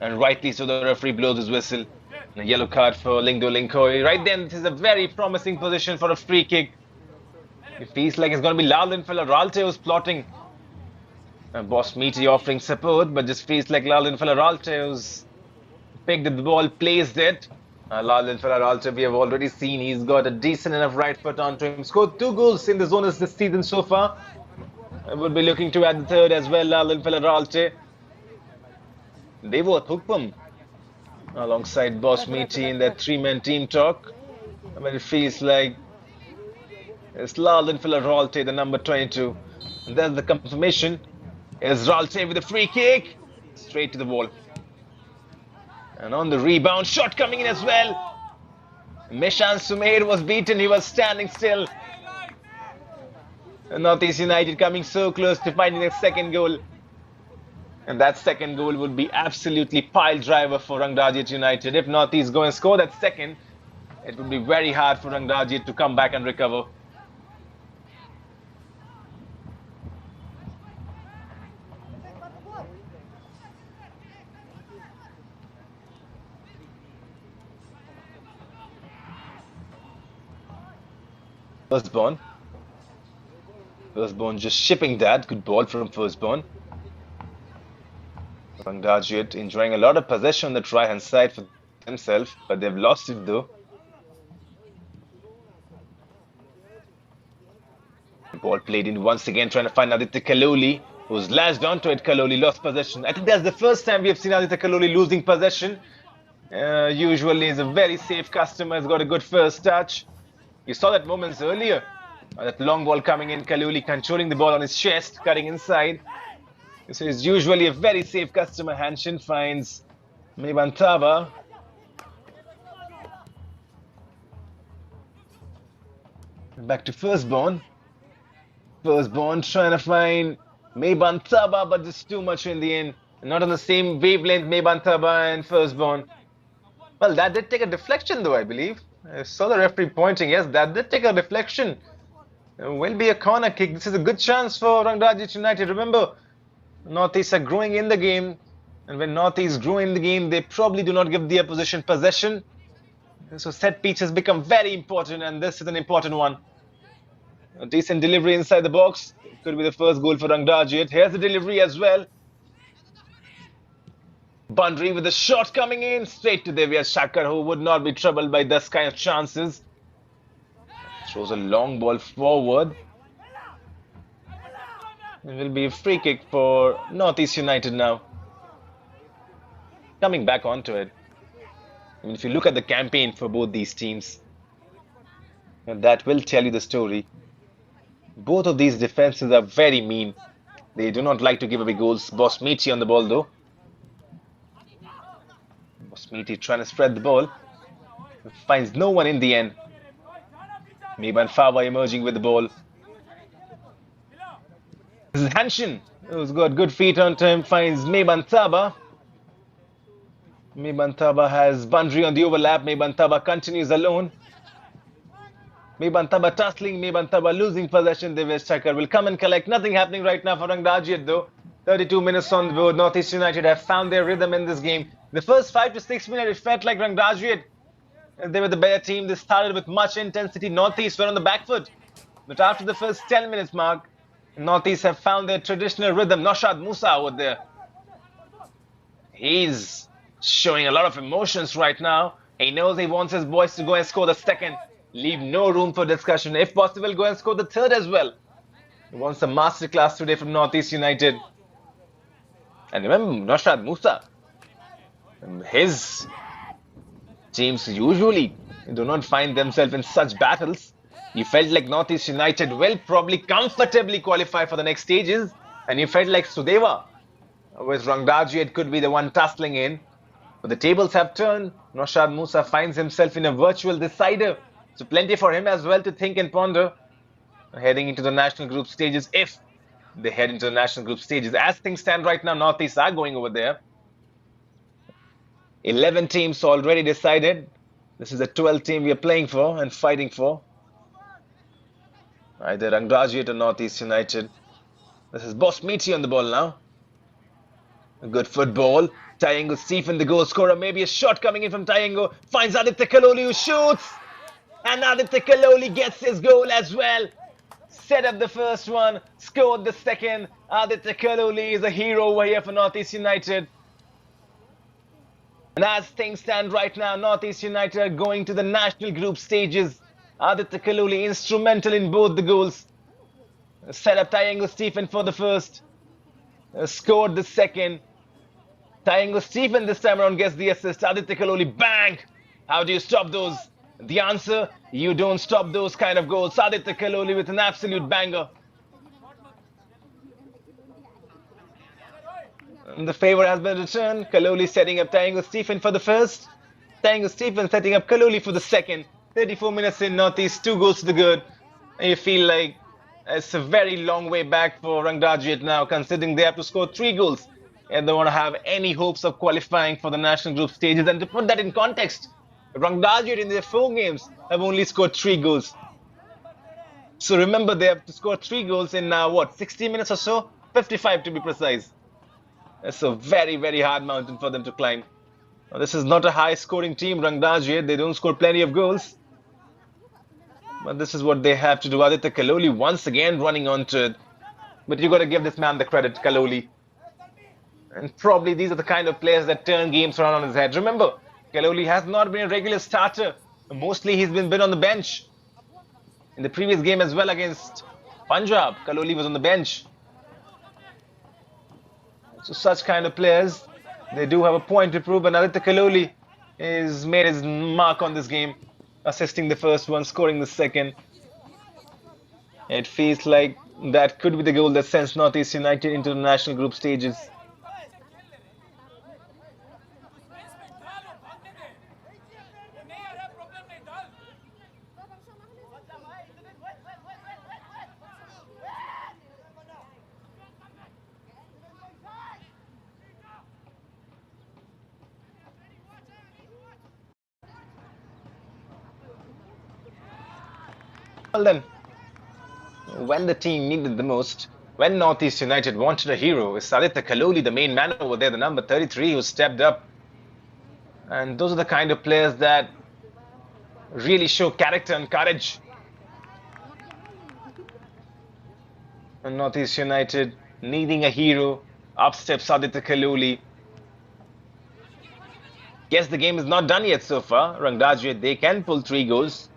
And rightly so, the referee blows his whistle. And a yellow card for Lingdo Linkoy. Right then, this is a very promising position for a free kick. It feels like it's going to be Lalindfella Ralte who's plotting. And Boss Meaty offering support, but just feels like Lalindfella Ralte who's picked up the ball, placed it. Lalindfella Ralte, we have already seen he's got a decent enough right foot onto him. Scored 2 goals in the zonals this season so far. I would be looking to add the third as well, Lalindfella Ralte. Devo Thukpam alongside Boss Meaty in that 3-man team talk. I mean, it feels like it's Lalindfella Ralte, the number 22. And there's the confirmation. Here's Ralte with a free kick. Straight to the wall. And on the rebound, shot coming in as well. Mishan Sumer was beaten. He was standing still. And Northeast United coming so close to finding a second goal. And that second goal would be absolutely pile driver for Rangdajied United. If Northeast go and score that second, it would be very hard for Rangdajied to come back and recover. Firstborn just shipping that. Good ball from Firstborn. Rangdajied enjoying a lot of possession on the right-hand side for themselves, but they've lost it though. Ball played in once again, trying to find Aditya Kiloli, who's lashed onto it. Kiloli lost possession. I think that's the first time we have seen Aditya Kiloli losing possession. Usually he's a very safe customer. He's got a good first touch. You saw that moments earlier. That long ball coming in, Kiloli controlling the ball on his chest, cutting inside. This is usually a very safe customer. Hanshin finds Mebantaba. Back to Firstborn. Firstborn trying to find Mebantaba, but just too much in the end. Not on the same wavelength, Mebantaba and Firstborn. Well, that did take a deflection though, I believe. I saw the referee pointing. Yes, that did take a deflection. It will be a corner kick. This is a good chance for Rangdajied United. Remember, Northeast are growing in the game. And when Northeast grow in the game, they probably do not give the opposition possession. So set piece has become very important, and this is an important one. A decent delivery inside the box. It could be the first goal for Rangdajied. Here's the delivery as well. Bandri with a shot coming in straight to Devyas Shakar, who would not be troubled by this kind of chances. Throws a long ball forward. It will be a free kick for Northeast United now. Coming back onto it. I mean, if you look at the campaign for both these teams, that will tell you the story. Both of these defenses are very mean. They do not like to give away goals. Boss Meaty on the ball though. Boss Meaty trying to spread the ball. Finds no one in the end. Meban Fawa emerging with the ball. This is Hanshin, who's got good feet on him. Finds Mebantaba. Mebantaba has Bandri on the overlap. Mebantaba continues alone. Mebantaba tussling. Mebantaba losing possession. Devyas Shakar will come and collect. Nothing happening right now for Rangdajied though. 32 minutes on the board. Northeast United have found their rhythm in this game. The first 5 to 6 minutes, it felt like Rangdajied, they were the better team. They started with much intensity. Northeast were on the back foot. But after the first 10 minutes mark, Northeast have found their traditional rhythm. Naushad Musa over there. He's showing a lot of emotions right now. He knows he wants his boys to go and score the second. Leave no room for discussion. If possible, go and score the third as well. He wants a masterclass today from Northeast United. And remember, Naushad Musa. His teams usually do not find themselves in such battles. You felt like NorthEast United will probably comfortably qualify for the next stages, and you felt like Sudeva with Rangdajied could be the one tussling in. But the tables have turned. Naushad Musa finds himself in a virtual decider. So plenty for him as well to think and ponder. Heading into the national group stages, if they head into the national group stages. As things stand right now, NorthEast are going over there. 11 teams already decided. This is the 12th team we are playing for and fighting for. Either Rangdajied or NorthEast United. This is Boss Meaty on the ball now. A good football. Tayango Stephen, the goal scorer. Maybe a shot coming in from Tayango. Finds Aditya Kaloli, who shoots. And Aditya Kaloli gets his goal as well. Set up the first one. Scored the second. Aditya Kaloli is a hero over here for NorthEast United. And as things stand right now, NorthEast United are going to the national group stages. Aditya Kaloli instrumental in both the goals. Set up Tayango Stephen for the first. Scored the second. Tayango Stephen this time around gets the assist. Aditya Kaloli, bang! How do you stop those? The answer, you don't stop those kind of goals. Aditya Kaloli with an absolute banger. And the favor has been returned. Kaloli setting up Tayango Stephen for the first. Tayango Stephen setting up Kaloli for the second. 34 minutes in, NorthEast, 2 goals to the good. And you feel like it's a very long way back for Rangdajied now, considering they have to score 3 goals. And they want to have any hopes of qualifying for the national group stages. And to put that in context, Rangdajied in their 4 games have only scored 3 goals. So remember, they have to score 3 goals in what, 60 minutes or so? 55 to be precise. It's a very, very hard mountain for them to climb. Now, this is not a high-scoring team, Rangdajied. They don't score plenty of goals. But this is what they have to do. Aditya Kaloli once again running onto it. But you got to give this man the credit, Kaloli. And probably these are the kind of players that turn games around on his head. Remember, Kaloli has not been a regular starter. Mostly he's been on the bench. In the previous game as well against Punjab, Kaloli was on the bench. So such kind of players, they do have a point to prove. And Aditya Kaloli has made his mark on this game. Assisting the first one, scoring the second. It feels like that could be the goal that sends NorthEast United into the national group stages. Well then, when the team needed the most, when NorthEast United wanted a hero, it's Aditya Kaloli, the main man over there, the number 33, who stepped up. And those are the kind of players that really show character and courage. And NorthEast United needing a hero, up steps Aditya Kaloli. Yes, the game is not done yet so far. Rangdajied, they can pull 3 goals.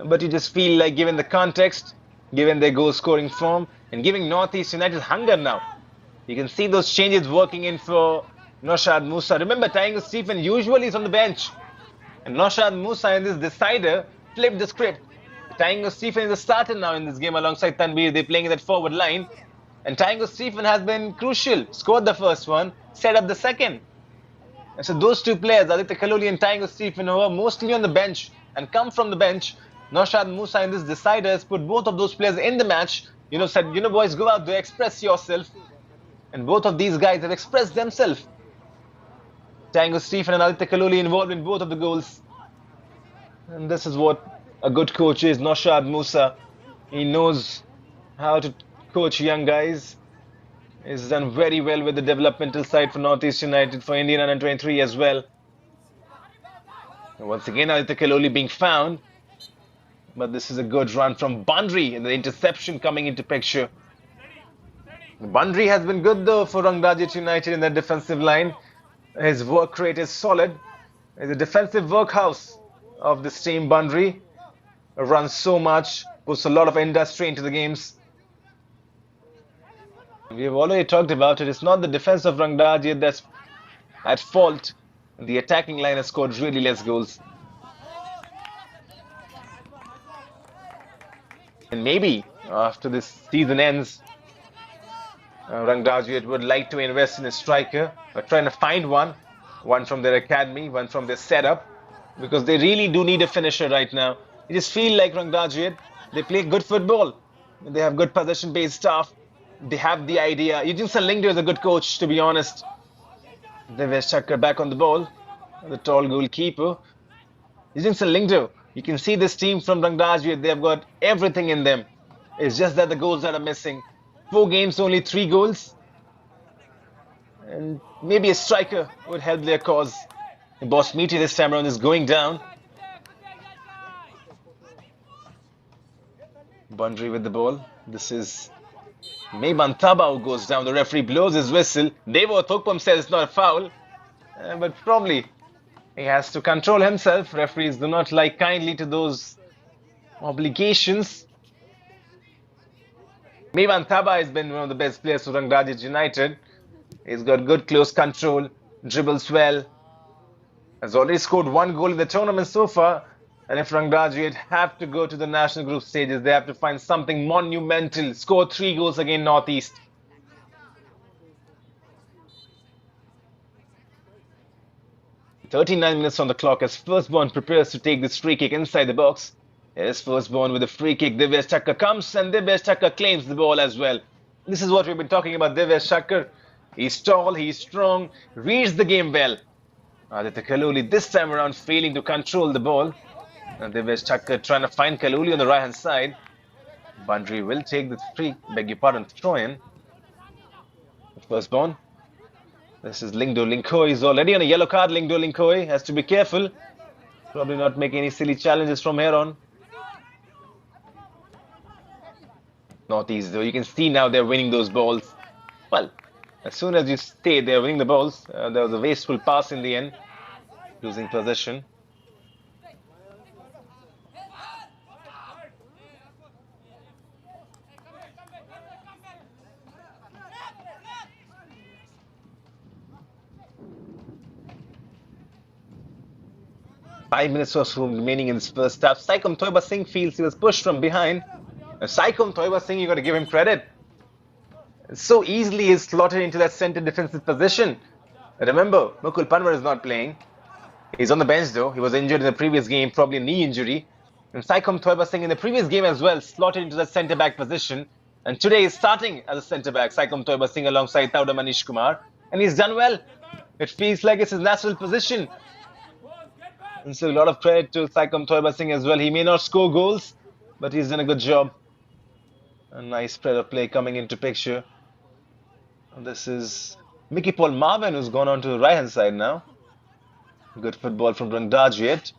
But you just feel like, given the context, given their goal scoring form, and giving NorthEast United's hunger now, you can see those changes working in for Naushad Musa. Remember, Tayango Stephen usually is on the bench. And Naushad Musa in this decider flipped the script. Tayango Stephen is a starter now in this game alongside Tanveer. They're playing in that forward line. And Tayango Stephen has been crucial. Scored the first one, set up the second. And so those 2 players, Aditya Kaloli and Tayango Stephen, who are mostly on the bench and come from the bench, Naushad Musa in this decider has put both of those players in the match. Said, boys, go out there, express yourself. And both of these guys have expressed themselves. Tayango Stephen and Aditya Kaloli involved in both of the goals. And this is what a good coach is, Naushad Musa. He knows how to coach young guys. He's done very well with the developmental side for NorthEast United, for Indian Under-23 as well. And once again, Aditya Kaloli being found. But this is a good run from Bandri, and the interception coming into picture. Bandri has been good though for Rangdajied United in that defensive line. His work rate is solid. He's a defensive workhouse of this team, Bandri. Runs so much, puts a lot of industry into the games. We have already talked about it. It's not the defense of Rangdajied that's at fault. The attacking line has scored really less goals. And maybe after this season ends, Rangdajied would like to invest in a striker, or trying to find one from their academy, one from their setup, because they really do need a finisher right now. You just feel like Rangdajied, they play good football. They have good possession-based stuff. They have the idea. Eugene Lingdo is a good coach, to be honest. Devesh Thakkar back on the ball. The tall goalkeeper. Eugene Lingdo. You can see this team from Rangdajied. They've got everything in them. It's just that the goals that are missing. 4 games, only 3 goals. And maybe a striker would help their cause. Boss Meaty this time around is going down. Bundry with the ball. This is Meiban Taba who goes down. The referee blows his whistle. Devo Thokpam says it's not a foul. But probably he has to control himself. Referees do not like kindly to those obligations. Meiban Taba has been one of the best players for Rangdajied United. He's got good close control, dribbles well. Has already scored 1 goal in the tournament so far. And if Rangdajied have to go to the national group stages, they have to find something monumental. Score 3 goals against NorthEast. "39 minutes on the clock as Firstborn prepares to take this free kick inside the box. Here's Firstborn with a free kick. Devesh Thakkar comes and Devesh Thakkar claims the ball as well. This is what we've been talking about Devesh Thakkar. He's tall, he's strong, reads the game well. Aditya Kaluli this time around failing to control the ball. And Devesh Thakkar trying to find Kaluli on the right hand side. Bundry will take the throw in. Firstborn. This is Lingdo Linkoi. He's already on a yellow card. Lingdo Linkoi has to be careful. Probably not make any silly challenges from here on. NorthEast though, you can see now they're winning those balls. Well, as soon as you say they're winning the balls, there was a wasteful pass in the end, losing possession. Five minutes or so remaining in this first half. Saikom Thoiba Singh feels he was pushed from behind. Saikom Thoiba Singh, you got to give him credit. So easily is slotted into that centre defensive position. Remember, Mukul Panwar is not playing. He's on the bench though. He was injured in the previous game, probably a knee injury. And Saikom Thoiba Singh in the previous game as well slotted into that centre back position. And today he's starting as a centre back, Saikom Thoiba Singh alongside Tauda Manish Kumar. And he's done well. It feels like it's his natural position. And so a lot of credit to Saikom Thoiba Singh as well. He may not score goals, but he's done a good job. A nice spread of play coming into picture. And this is Mickey Paul Marvin who's gone on to the right hand side now. Good football from Rangdajied.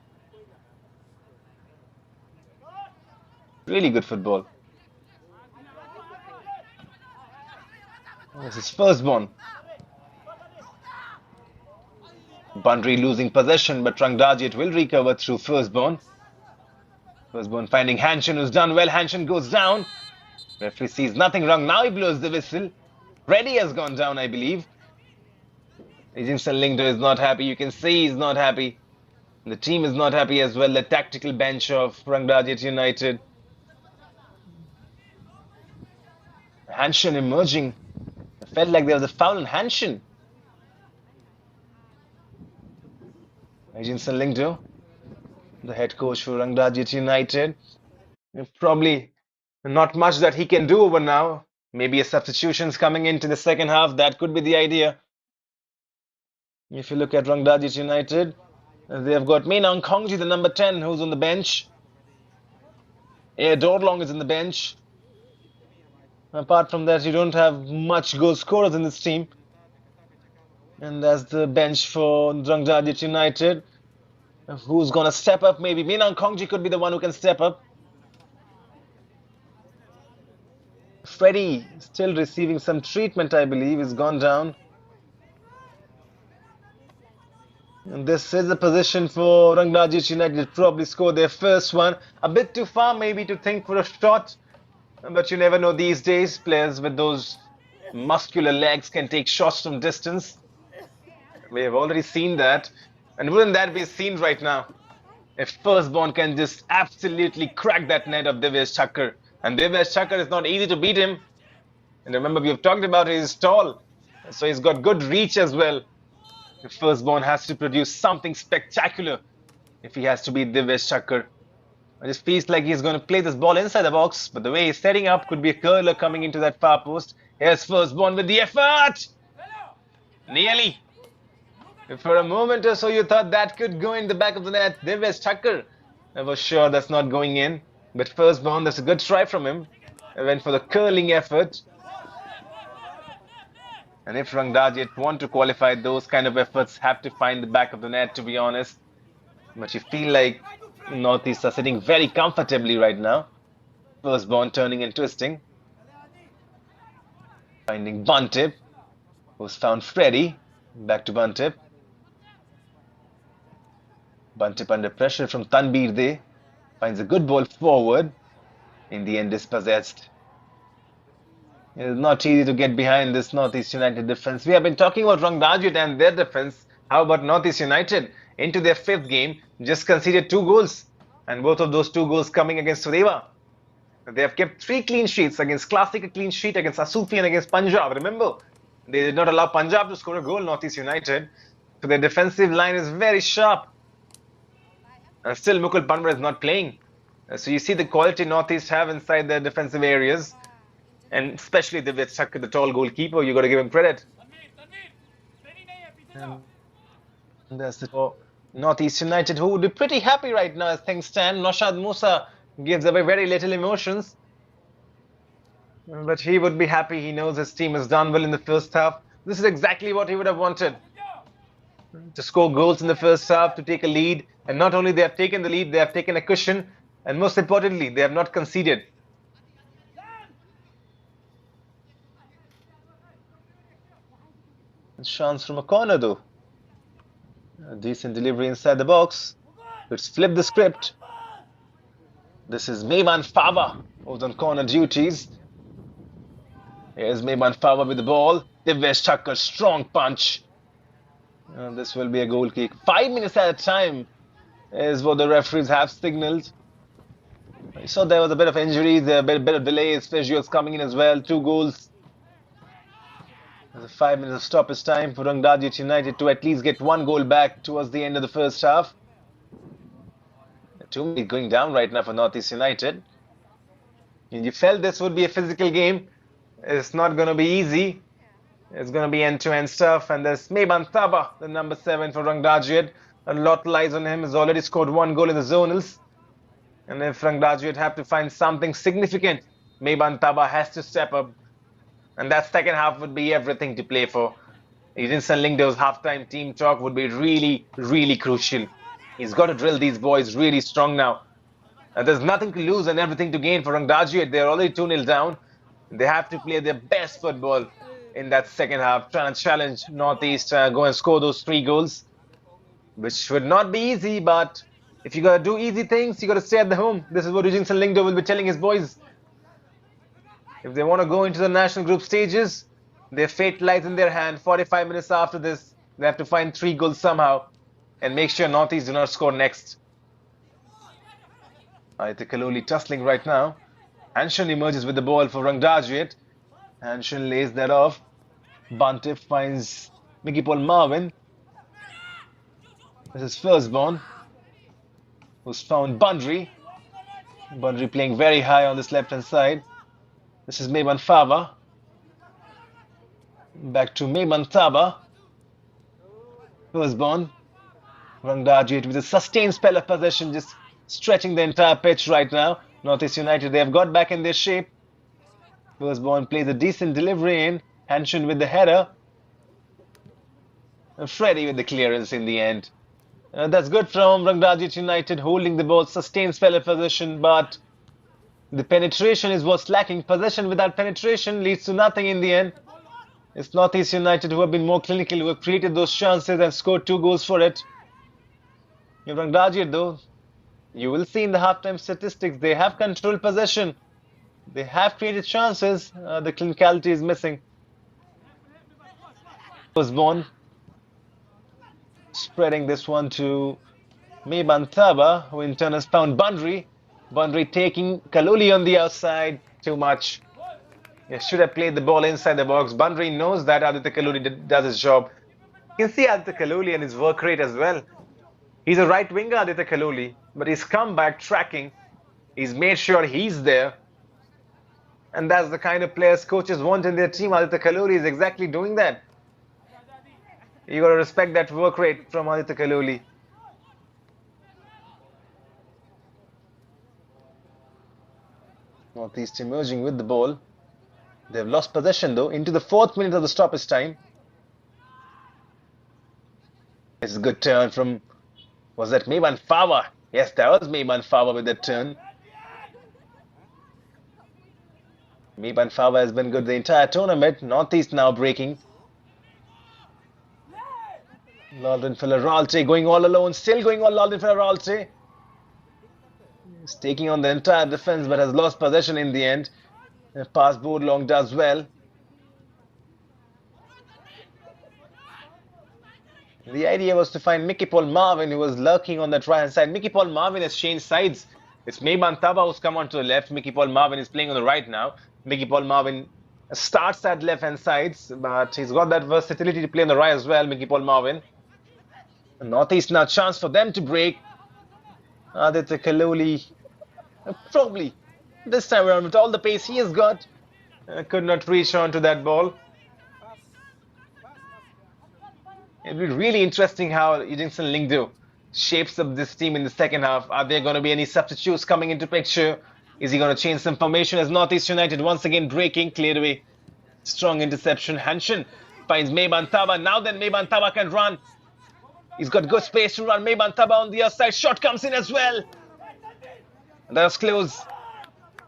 Really good football. This is Firstborn. Bundry losing possession, but Rangdajied will recover through Firstborn. Firstborn finding Hanshin, who's done well. Hanshin goes down. Referee sees nothing wrong. Now he blows the whistle. Reddy has gone down, I believe. Eugene Lingdo is not happy. You can see he's not happy. The team is not happy as well. The tactical bench of Rangdajied United. Hanshin emerging. It felt like there was a foul on Hanshin. Eugene Lingdo, the head coach for Rangdajied United. Probably not much that he can do over now. Maybe a substitutions coming into the second half. That could be the idea. If you look at Rangdajied United, they have got Meinang Kongji, the number 10, who's on the bench. Air Dorlong is on the bench. Apart from that, you don't have much goal scorers in this team. And that's the bench for Rangdajied United. Who's going to step up? Maybe Meinang Kongji could be the one who can step up. Freddie still receiving some treatment, I believe. He's gone down. And this is a position for Rangdajied United to probably score their first one. A bit too far maybe to think for a shot. But you never know these days. Players with those muscular legs can take shots from distance. We have already seen that. And wouldn't that be seen right now? If firstborn can just absolutely crack that net of Divyesh Thakkar. And Divyesh Thakkar is not easy to beat him. And remember, we've talked about he's tall. So he's got good reach as well. The firstborn has to produce something spectacular if he has to beat Divyesh Thakkar. It just feels like he's going to play this ball inside the box, but the way he's setting up could be a curler coming into that far post. Here's firstborn with the effort! Nearly. If for a moment or so you thought that could go in the back of the net, Divyesh Thakkar, I was sure that's not going in. But firstborn, that's a good try from him. He went for the curling effort. And if Rangdajied want to qualify, those kind of efforts have to find the back of the net, to be honest. But you feel like NorthEast are sitting very comfortably right now. Firstborn turning and twisting. Finding Buntip, who's found Freddy. Back to Buntip. Buntip under pressure from Tanbir De. Finds a good ball forward. In the end, dispossessed. It is not easy to get behind this NorthEast United defense. We have been talking about Rangdajied and their defense. How about NorthEast United? Into their fifth game, just conceded 2 goals. And both of those 2 goals coming against Sudeva. They have kept 3 clean sheets against Classic, a clean sheet against Asufi and against Punjab. Remember, they did not allow Punjab to score a goal, NorthEast United. So their defensive line is very sharp. And still Mukul Panwar is not playing. So you see the quality NorthEast have inside their defensive areas. And especially Divyesh Thakkar, the tall goalkeeper, you got to give him credit. And that's it for NorthEast United, who would be pretty happy right now as things stand. Naushad Musa gives away very little emotions. But he would be happy. He knows his team has done well in the first half. This is exactly what he would have wanted. To score goals in the first half, to take a lead. And not only they have taken the lead, they have taken a cushion. And most importantly, they have not conceded. Chance from a corner though. A decent delivery inside the box. Let's flip the script. This is Mehman Fava, who's on corner duties. Here's Mehman Fava with the ball. Divyesh Thakkar, strong punch. And this will be a goal kick. 5 minutes at a time is what the referees have signaled. I saw there was a bit of injuries, a bit of delays, visuals coming in as well. 2 goals. There's a 5 minutes of stoppage time for Rangdajied United to at least get 1 goal back towards the end of the first half. 2 minutes going down right now for NorthEast United. And you felt this would be a physical game. It's not going to be easy. It's going to be end-to-end stuff. And there's Mehman Taba, the number 7 for Rangdajied. A lot lies on him. He's already scored 1 goal in the zonals. And if Rangdajied have to find something significant, Mehman Taba has to step up. And that second half would be everything to play for. Edinson Lingdo's halftime team talk would be really, really crucial. He's got to drill these boys really strong now. And there's nothing to lose and everything to gain for Rangdajied. They're already 2-0 down. They have to play their best football in that second half, trying to challenge NorthEast, go and score those 3 goals, which would not be easy. But if you got to do easy things, you got to stay at the home. This is what Edinson Lingdo will be telling his boys. If they want to go into the national group stages, their fate lies in their hand. 45 minutes after this, they have to find 3 goals somehow and make sure NorthEast do not score next. Ayatha Kaloli tussling right now. Hanshan emerges with the ball for Rangdajied. Hanshan lays that off. Buntip finds Mickey Paul Marvin. This is firstborn, who's found Bundry. Bundry playing very high on this left-hand side. This is Mehman Fava. Back to Mehman Taba. Firstborn. Rangdajied with a sustained spell of possession, just stretching the entire pitch right now. NorthEast United, they have got back in their shape. Firstborn plays a decent delivery in. Hanshan with the header. And Freddy with the clearance in the end. That's good from Rangdajied United, holding the ball, sustained spell of possession, but the penetration is what's lacking. Possession without penetration leads to nothing in the end. It's NorthEast United who have been more clinical, who have created those chances and scored 2 goals for it. Rangdajied though, you will see in the halftime statistics, they have controlled possession. They have created chances. The clinicality is missing. Firstborn Spreading this one to Mebantaba, who in turn has found Bandri. Bandri taking Kaluli on the outside. Too much. He should have played the ball inside the box. Bandri knows that Aditya Kaluli does his job. You can see Aditya Kaluli and his work rate as well. He's a right winger, Aditya Kaluli, but he's come back tracking. He's made sure he's there. And that's the kind of players coaches want in their team. Aditya Kaluli is exactly doing that. You got to respect that work rate from Aditya Kaluli. Northeast emerging with the ball. They've lost possession though into the 4th minute of the stoppage time. It's a good turn from, was that Meiban Fawa? Yes, that was Meiban Fawa with that turn. Meiban Fawa has been good the entire tournament. Northeast now breaking. Laldrin Filaralte going all alone, still going on Laldrin Filaralte. He's taking on the entire defense but has lost possession in the end. Pass board long does well. The idea was to find Mickey Paul Marvin, who was lurking on that right hand side. Mickey Paul Marvin has changed sides. It's Meiban Taba who's come onto the left. Mickey Paul Marvin is playing on the right now. Mickey Paul Marvin starts at left hand sides, but he's got that versatility to play on the right as well, Mickey Paul Marvin. Northeast now chance for them to break. Aditya Kaluli probably this time around with all the pace he has got could not reach onto that ball. It'll be really interesting how Edingson Lingdu shapes up this team in the second half. Are there going to be any substitutes coming into picture? Is he going to change some formation as Northeast United once again breaking, cleared away. Strong interception. Hanshin finds Meiban Taba. Now then Meiban Taba can run. He's got good space to run. Meiban Taba on the other side. Shot comes in as well. That was close.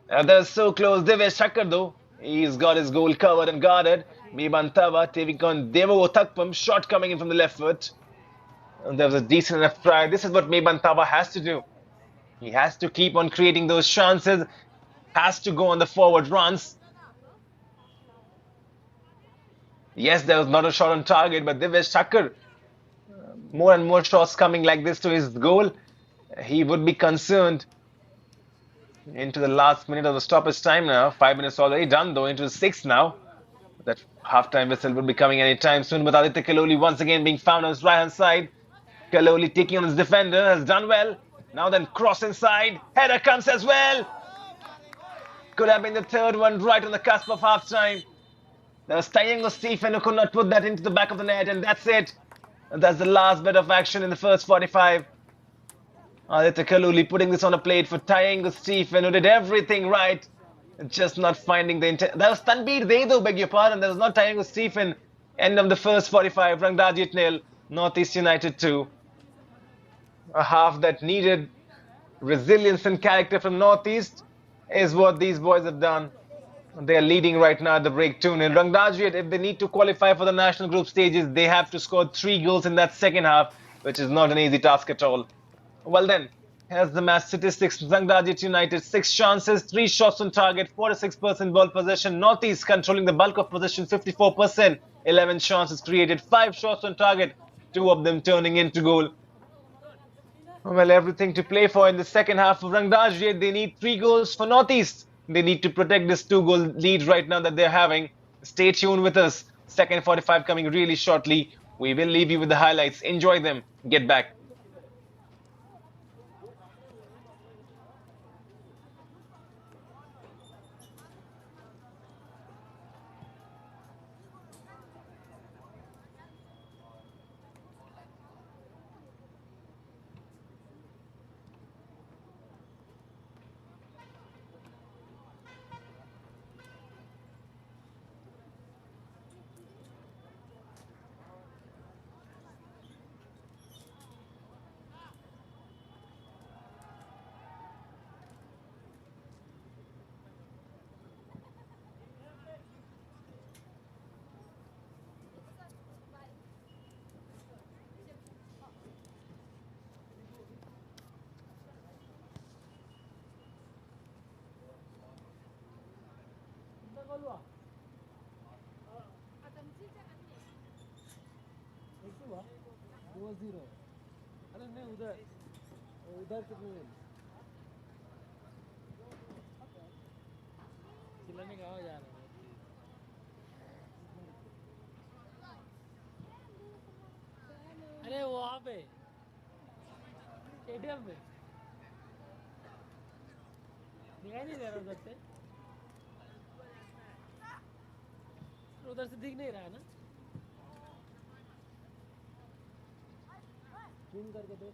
That was so close. Devesh Thakkar though. He's got his goal covered and guarded. Meiban Taba taking on Devo Thakpam. Shot coming in from the left foot. And there was a decent enough try. This is what Meiban Taba has to do. He has to keep on creating those chances. Has to go on the forward runs. Yes, there was not a shot on target, but Devesh Thakkar, more and more shots coming like this to his goal. He would be concerned. Into the last minute of the stoppage time now. 5 minutes already done though. Into the 6th now. That half-time whistle will be coming anytime soon. With Aditya Kaloli once again being found on his right-hand side. Kaloli taking on his defender. Has done well. Now then cross inside. Header comes as well. Could have been the 3rd one right on the cusp of half-time. There was Tayengo Stephen who could not put that into the back of the net. And that's it. And that's the last bit of action in the first 45. Aditya Kaluli putting this on a plate for Tayengo Stephen, who did everything right. Just not finding the intent. That was Tanbir Dedo, beg your pardon. That was not Tayengo Stephen. End of the first 45. Rangdajied 0. Northeast United 2. A half that needed resilience and character from Northeast is what these boys have done. They are leading right now at the break 2-0. Rangdajied, if they need to qualify for the national group stages, they have to score 3 goals in that second half, which is not an easy task at all. Well then, here's the match statistics. Rangdajied United, 6 chances, 3 shots on target, 46% ball possession. Northeast controlling the bulk of possession, 54%. 11 chances created, 5 shots on target, 2 of them turning into goal. Well, everything to play for in the second half of Rangdajied. They need 3 goals for Northeast. They need to protect this 2-goal lead right now that they're having. Stay tuned with us. Second 45 coming really shortly. We will leave you with the highlights. Enjoy them. Get back. 2-0. अरे नहीं उधर उधर कितने दिन चिल्लाने का आवाज आ रहा है अरे वहाँ पे स्टेडियम में दिखाई नहीं दे रहा उधर से दिख नहीं रहा है ना जूम करके दो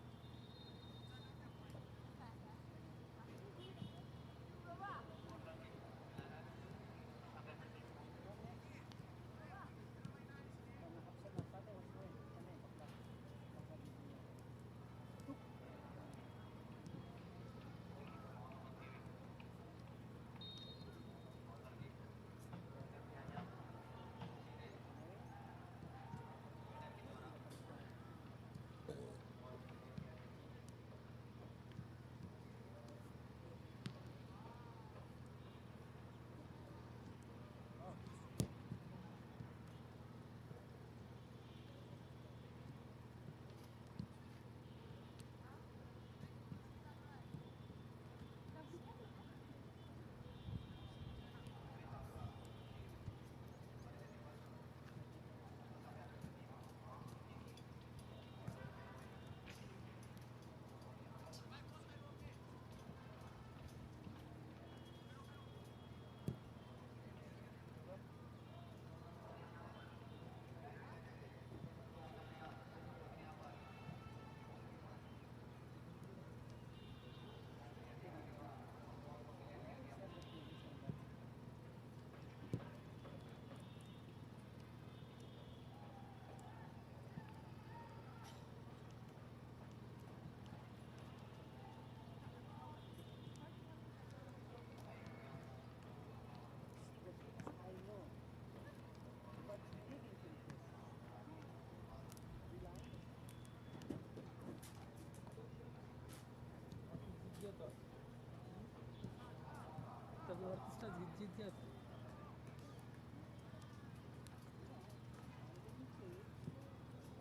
तब नॉर्थ ईस्ट जीत गया था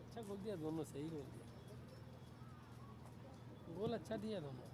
अच्छा बोल दिया दोनों सही बोल दिया गोल अच्छा दिया दोनों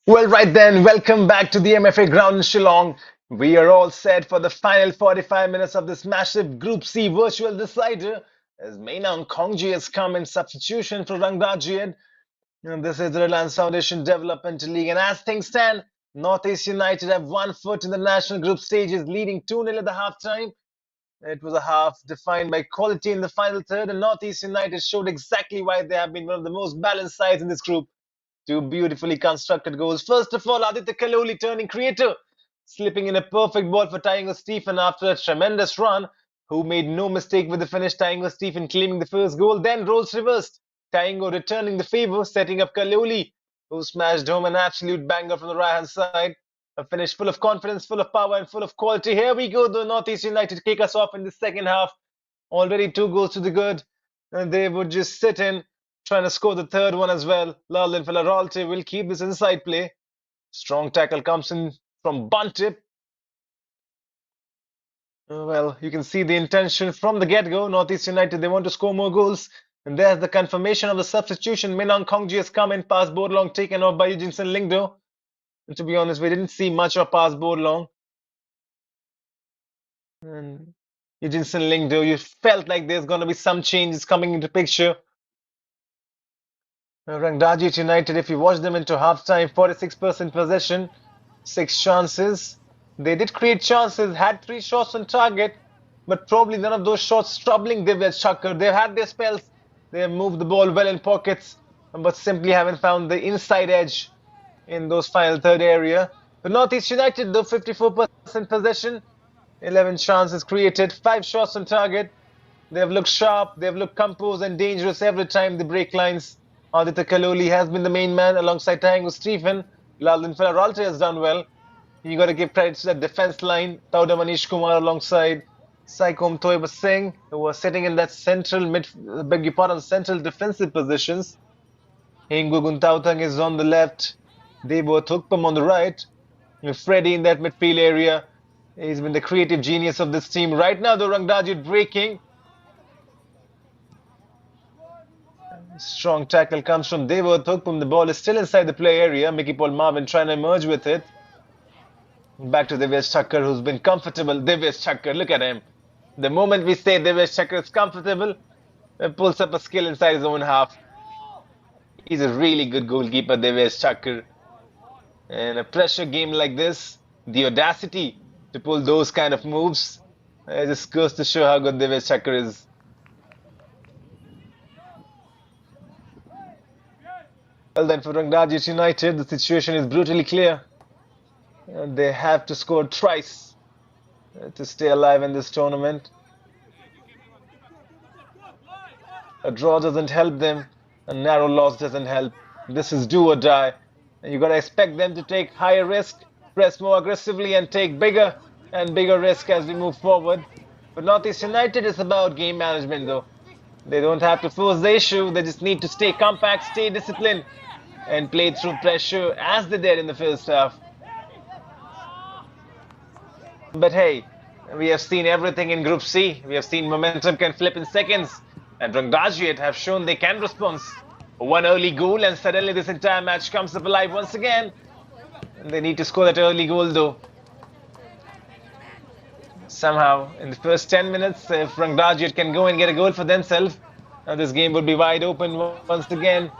Well, right then, welcome back to the MFA ground in Shillong. We are all set for the final 45 minutes of this massive Group C virtual decider as Mainang Kongji has come in substitution for Rangdajied. And this is the Reliance Foundation Development League. And as things stand, Northeast United have 1 foot in the national group stages, leading 2-0 at the halftime. It was a half defined by quality in the final third, and Northeast United showed exactly why they have been one of the most balanced sides in this group. Two beautifully constructed goals. First of all, Aditya Kaloli turning creator, slipping in a perfect ball for Taingo Stephen after a tremendous run, who made no mistake with the finish. Taingo Stephen claiming the first goal, then roles reversed. Taingo returning the favor, setting up Kaloli, who smashed home an absolute banger from the right-hand side. A finish full of confidence, full of power, and full of quality. Here we go, the Northeast United kick us off in the second half. Already 2 goals to the good, and they would just sit in, trying to score the third one as well. Lalin Villarreal will keep this inside play. Strong tackle comes in from Buntip. Well, you can see the intention from the get-go. Northeast United, they want to score more goals. And there's the confirmation of the substitution. Minang Kongji has come in, pass Borlong taken off by Eugene Lingdo. And to be honest, we didn't see much of pass Borlong. And Eugene Lingdo, you felt like there's going to be some changes coming into picture. Rangdajied United, if you watch them into halftime, 46% possession, 6 chances. They did create chances, had 3 shots on target, but probably none of those shots troubling Divyaj Thakkar. They've had their spells. They have moved the ball well in pockets, but simply haven't found the inside edge in those final third area. But Northeast United, though, 54% possession, 11 chances created, 5 shots on target. They have looked sharp, they have looked composed and dangerous every time they break lines. Aditya Kaloli has been the main man alongside Taingo Stephen. Lalin Villarreal has done well. You got to give credit to that defense line. Tauda Manish Kumar alongside Saikom Toiba Singh, who was sitting in that central central defensive positions. Hengugun Tautang is on the left. Debo Thukpam on the right. Freddy in that midfield area. He's been the creative genius of this team. Right now, the Rangdajied breaking. Strong tackle comes from Devo Thukpum. The ball is still inside the play area. Mickey Paul Marvin trying to emerge with it. Back to Divyaj Thakkar, who's been comfortable. Divyaj Thakkar, look at him. The moment we say Divyaj Thakkar is comfortable, he pulls up a skill inside his own half. He's a really good goalkeeper, Divyaj Thakkar. And a pressure game like this, the audacity to pull those kind of moves, just goes to show how good Divyaj Thakkar is. Well then, for Rangdajied United, the situation is brutally clear. They have to score twice to stay alive in this tournament. A draw doesn't help them. A narrow loss doesn't help. This is do or die. And you got to expect them to take higher risk, press more aggressively, and take bigger and bigger risk as we move forward. But Northeast United is about game management, though. They don't have to force the issue. They just need to stay compact, stay disciplined, and play through pressure as they did in the first half. But hey, we have seen everything in Group C. We have seen momentum can flip in seconds. And Rangdajied have shown they can respond. One early goal and suddenly this entire match comes up alive once again. And they need to score that early goal though. Somehow, in the first 10 minutes, if Rangdajied can go and get a goal for themselves, this game would be wide open once again.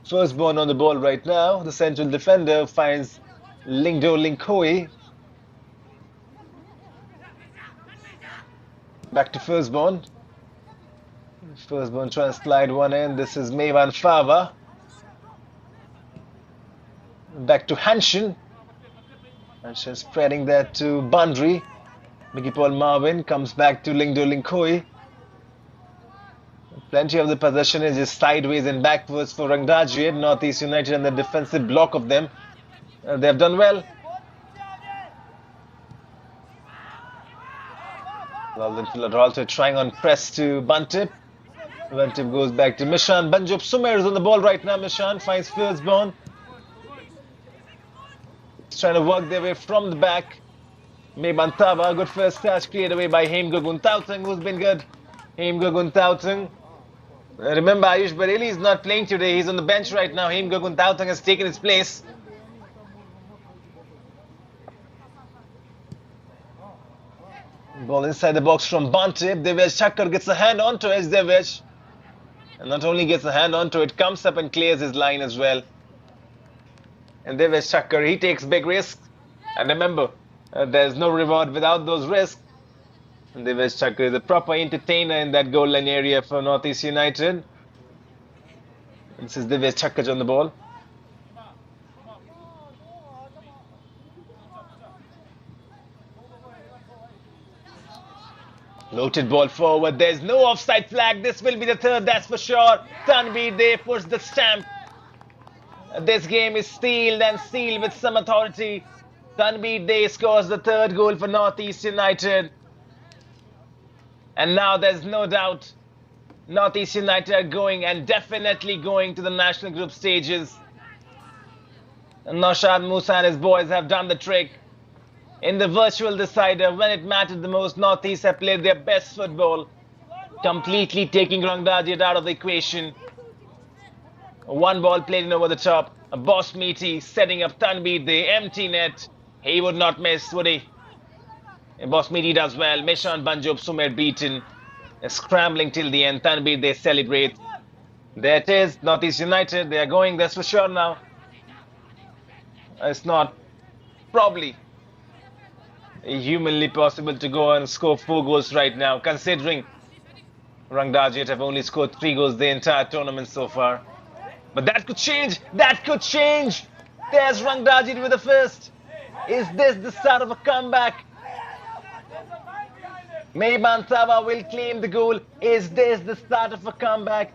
Firstborn on the ball right now. The central defender finds Lingdo Linkoi. Back to Firstborn. Firstborn trying to slide one in. This is Mevan Fava. Back to Hanshin. Hanshin spreading that to Bandri. Mickey Paul Marvin comes back to Lingdo Linkoi. Plenty of the possession is just sideways and backwards for Rangdajied. Northeast United and the defensive block of them. They have done well. Lalin Villarreal trying on press to Buntip. Buntip goes back to Mishan. Banjob Sumer is on the ball right now. Mishan finds Firstborn. Trying to work their way from the back. Mebantava, good first touch, cleared away by Hemgogun Tautang, who's been good. Hemgogun. Remember, Ayush Bareli is not playing today. He's on the bench right now. Hemgogun has taken his place. Ball inside the box from Bantip. Devesh Thakkar gets a hand onto it. Devesh. And not only gets a hand onto it, comes up and clears his line as well. And Devesh Thakkar, he takes big risks. And remember, there's no reward without those risks. And Devesh Thakkar is a proper entertainer in that goal line area for NorthEast United. This is Devesh Thakkar on the ball. Loaded ball forward. There's no offside flag. This will be the third, that's for sure. Tanveer Dey puts the stamp. This game is sealed and sealed with some authority. Tanveer Dey scores the third goal for NorthEast United. And now there's no doubt NorthEast United are going and definitely going to the national group stages. And Naushad Musa and his boys have done the trick. In the virtual decider, when it mattered the most, NorthEast have played their best football, completely taking Rangdajied out of the equation. One ball played in over the top. A Boss Meaty setting up Tanveer Dey, empty net. He would not miss, would he? And Boss Meaty does well. Meshan Banjob Sumer beaten. Scrambling till the end. Tanveer Dey celebrate. There it is, NorthEast United. They are going, that's for sure now. It's not probably humanly possible to go and score 4 goals right now, considering Rangdajied have only scored 3 goals the entire tournament so far. But that could change. That could change. There's Rangdajied with the first. Is this the start of a comeback? Mehban Thawa will claim the goal. Is this the start of a comeback?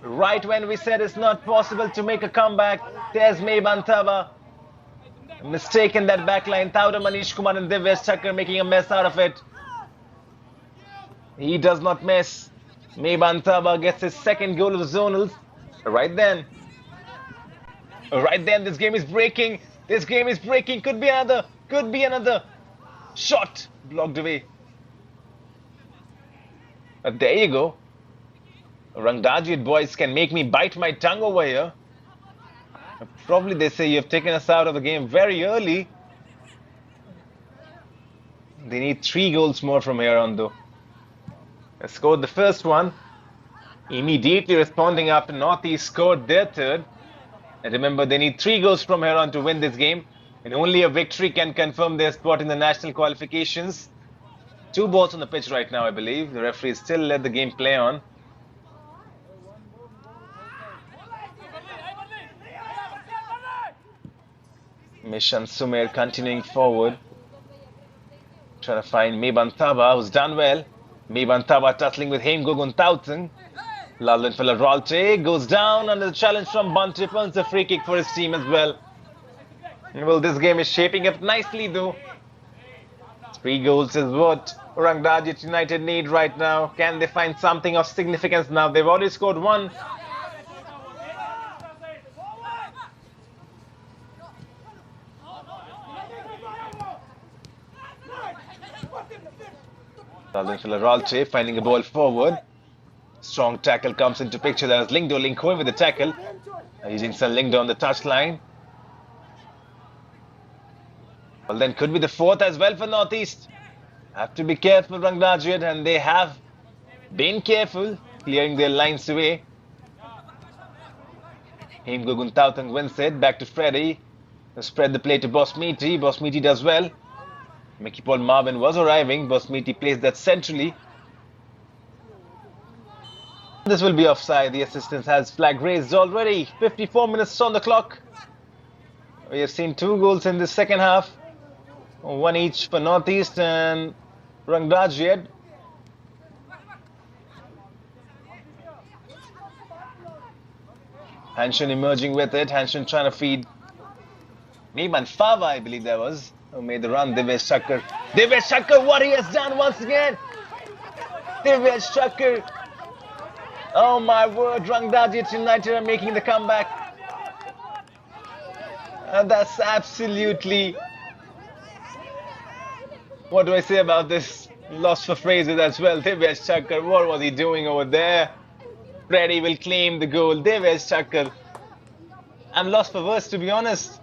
Right when we said it's not possible to make a comeback, there's Mehban Thawa. Mistake in that backline. Tauda Manish Kumar and Devesh Thakkar making a mess out of it. He does not miss. Mehban Thawa gets his second goal of Zonal. Right then. Right then, this game is breaking. This game is breaking. Could be another. Could be another. Shot. Blocked away. But there you go. Rangdajied boys can make me bite my tongue over here. Probably they say you have taken us out of the game very early. They need 3 goals more from here on though. They scored the first one. Immediately responding after NorthEast scored their third. And remember, they need 3 goals from here on to win this game. And only a victory can confirm their spot in the national qualifications. 2 balls on the pitch right now, I believe. The referee still let the game play on. Mishan Sumer continuing forward. Trying to find Mehban Thawa, who's done well. Mehban Thawa tussling with Hemgogun. Lalin Ralte goes down under the challenge from Bantip. Earns a free kick for his team as well. Well, this game is shaping up nicely though. 3 goals is what Rangdajied United need right now. Can they find something of significance now? They've already scored 1. Ralte finding a ball forward. Strong tackle comes into picture. There's Linkho with the tackle. Using San Lingdo on the touchline. Well, then could be the 4th as well for NorthEast. Have to be careful, Rangdajied, and they have been careful, clearing their lines away. Hemgogun wins it. Back to Freddy. Spread the play to Boss Meaty. Boss Meaty does well. Mickey Paul Marvin was arriving. Boss Meaty plays that centrally. This will be offside. The assistant has flag raised already. 54 minutes on the clock. We have seen 2 goals in the second half. 1 each for NorthEast and Rangdajied. Hanshin emerging with it. Hanshin trying to feed Mehban Thawa, I believe that was, who made the run. Devesh Thakkar. Devesh Thakkar, what he has done once again. Devesh Thakkar. Oh my word, Rangdajied United are making the comeback. And that's absolutely... What do I say about this? Lost for phrases as well. Devesh Chakkar, what was he doing over there? Freddie will claim the goal. Devesh Chakkar. I'm lost for words, to be honest.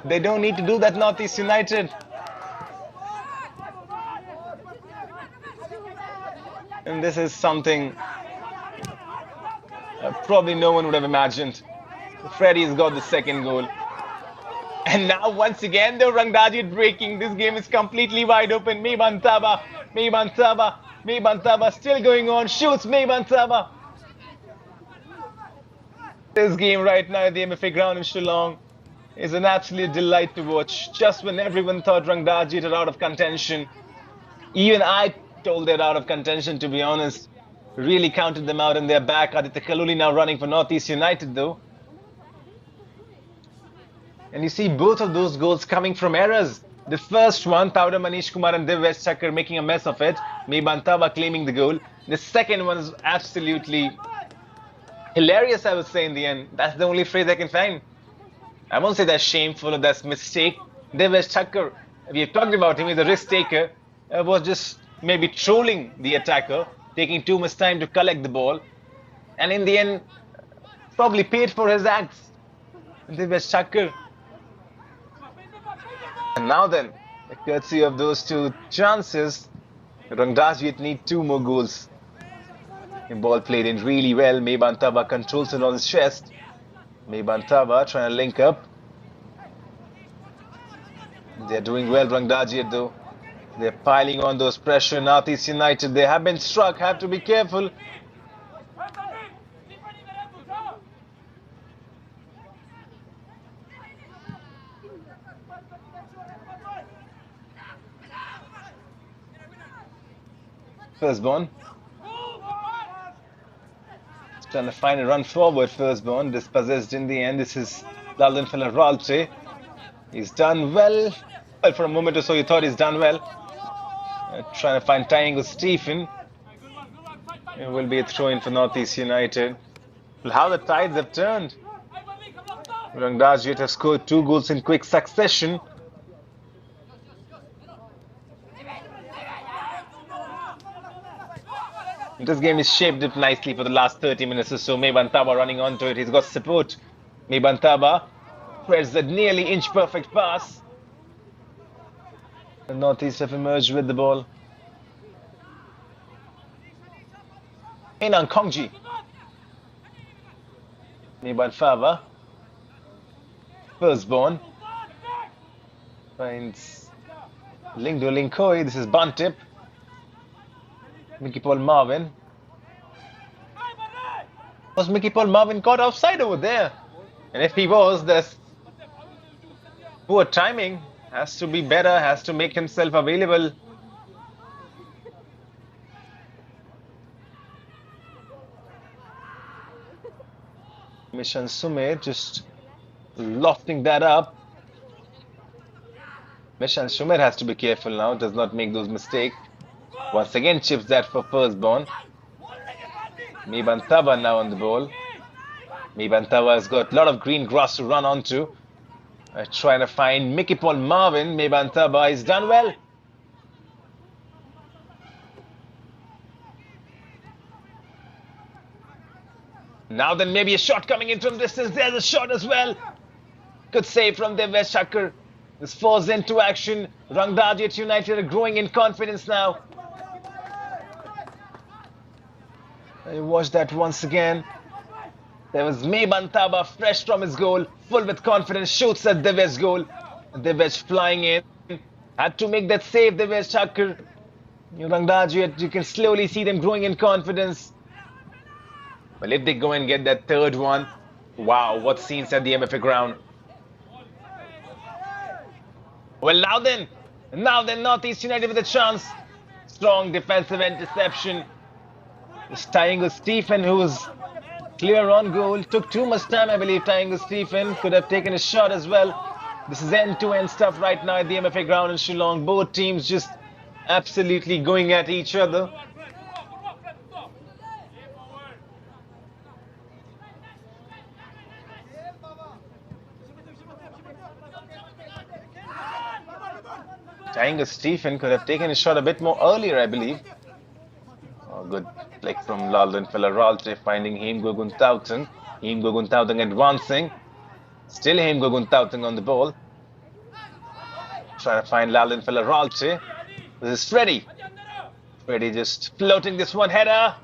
They don't need to do that, Northeast United. And this is something probably no one would have imagined. Freddie's got the second goal. And now once again the Rangdajied breaking. This game is completely wide open. Meibantaba still going on. Shoots Meibantaba. This game right now at the MFA ground in Shillong is an absolute delight to watch. Just when everyone thought Rangdajied are out of contention, even I told they're out of contention, to be honest. Really counted them out, and they're back. Aditya Kaluli now running for Northeast United though. And you see both of those goals coming from errors. The first one, Tauda Manish Kumar and Devesh Chakkar making a mess of it. Meibantaba claiming the goal. The second one is absolutely hilarious, I would say, in the end. That's the only phrase I can find. I won't say that's shameful or that's mistake. Devesh Chakkar, we have talked about him, he's a risk taker. Was just maybe trolling the attacker, taking too much time to collect the ball. And in the end, probably paid for his acts. Devesh Chakkar. And now then, courtesy of those two chances, Rangdajied need 2 more goals. The ball played in really well. Meibantaba controls it on his chest. Meibantaba trying to link up. They're doing well, Rangdajied though. They're piling on those pressure. Northeast United, they have been struck, have to be careful. Firstborn. Trying to find a run forward, Firstborn. Dispossessed in the end. This is Laldan Ralte. He's done well. Well, for a moment or so, you thought he's done well. Trying to find tying with Stephen. It will be a throw-in for Northeast United. Well, how the tides have turned. Rangdajied have scored 2 goals in quick succession. This game is shaped up nicely for the last 30 minutes or so. Meibantaba running onto it. He's got support. Meibantaba spreads that nearly inch-perfect pass. The Northeast have emerged with the ball. Inang Kongji. Meibantaba. Firstborn. Finds Lingdo Linkoi. This is Buntip. Mickey Paul Marvin. Was Mickey Paul Marvin caught offside over there? And if he was, that's poor timing. Has to be better, has to make himself available. Mishan Sumit just lofting that up. Mishan Sumit has to be careful now, does not make those mistakes. Once again chips that for Firstborn. Meibantaba now on the ball. Meibantaba has got a lot of green grass to run onto. Trying to find Mickey Paul Marvin. Meibantaba is done well. Now then, maybe a shot coming in from distance. There's a shot as well. Good save from Devesh Chakkar. This falls into action. Rangdajied United are growing in confidence now. You watch that once again. There was Meibantaba fresh from his goal, full with confidence, shoots at Devesh's goal. Devesh flying in. Had to make that save, Devesh Chakkar. Rangdajied, you can slowly see them growing in confidence. Well, if they go and get that third one, wow, what scenes at the MFA ground. Well, now then, Northeast United with a chance. Strong defensive interception. It's tying with Stephen, who was clear on goal. Took too much time, I believe, tying with Stephen. Could have taken a shot as well. This is end-to-end stuff right now at the MFA ground in Shillong. Both teams just absolutely going at each other. Tying Stephen could have taken his shot a bit more earlier, I believe. Oh, good flick from Laldan Ralte finding Heem Goguntauteng. Heem Goguntauteng advancing. Still Heem Goguntauteng on the ball. Trying to find Laldan Ralte. This is Freddie. Freddie just floating this one header.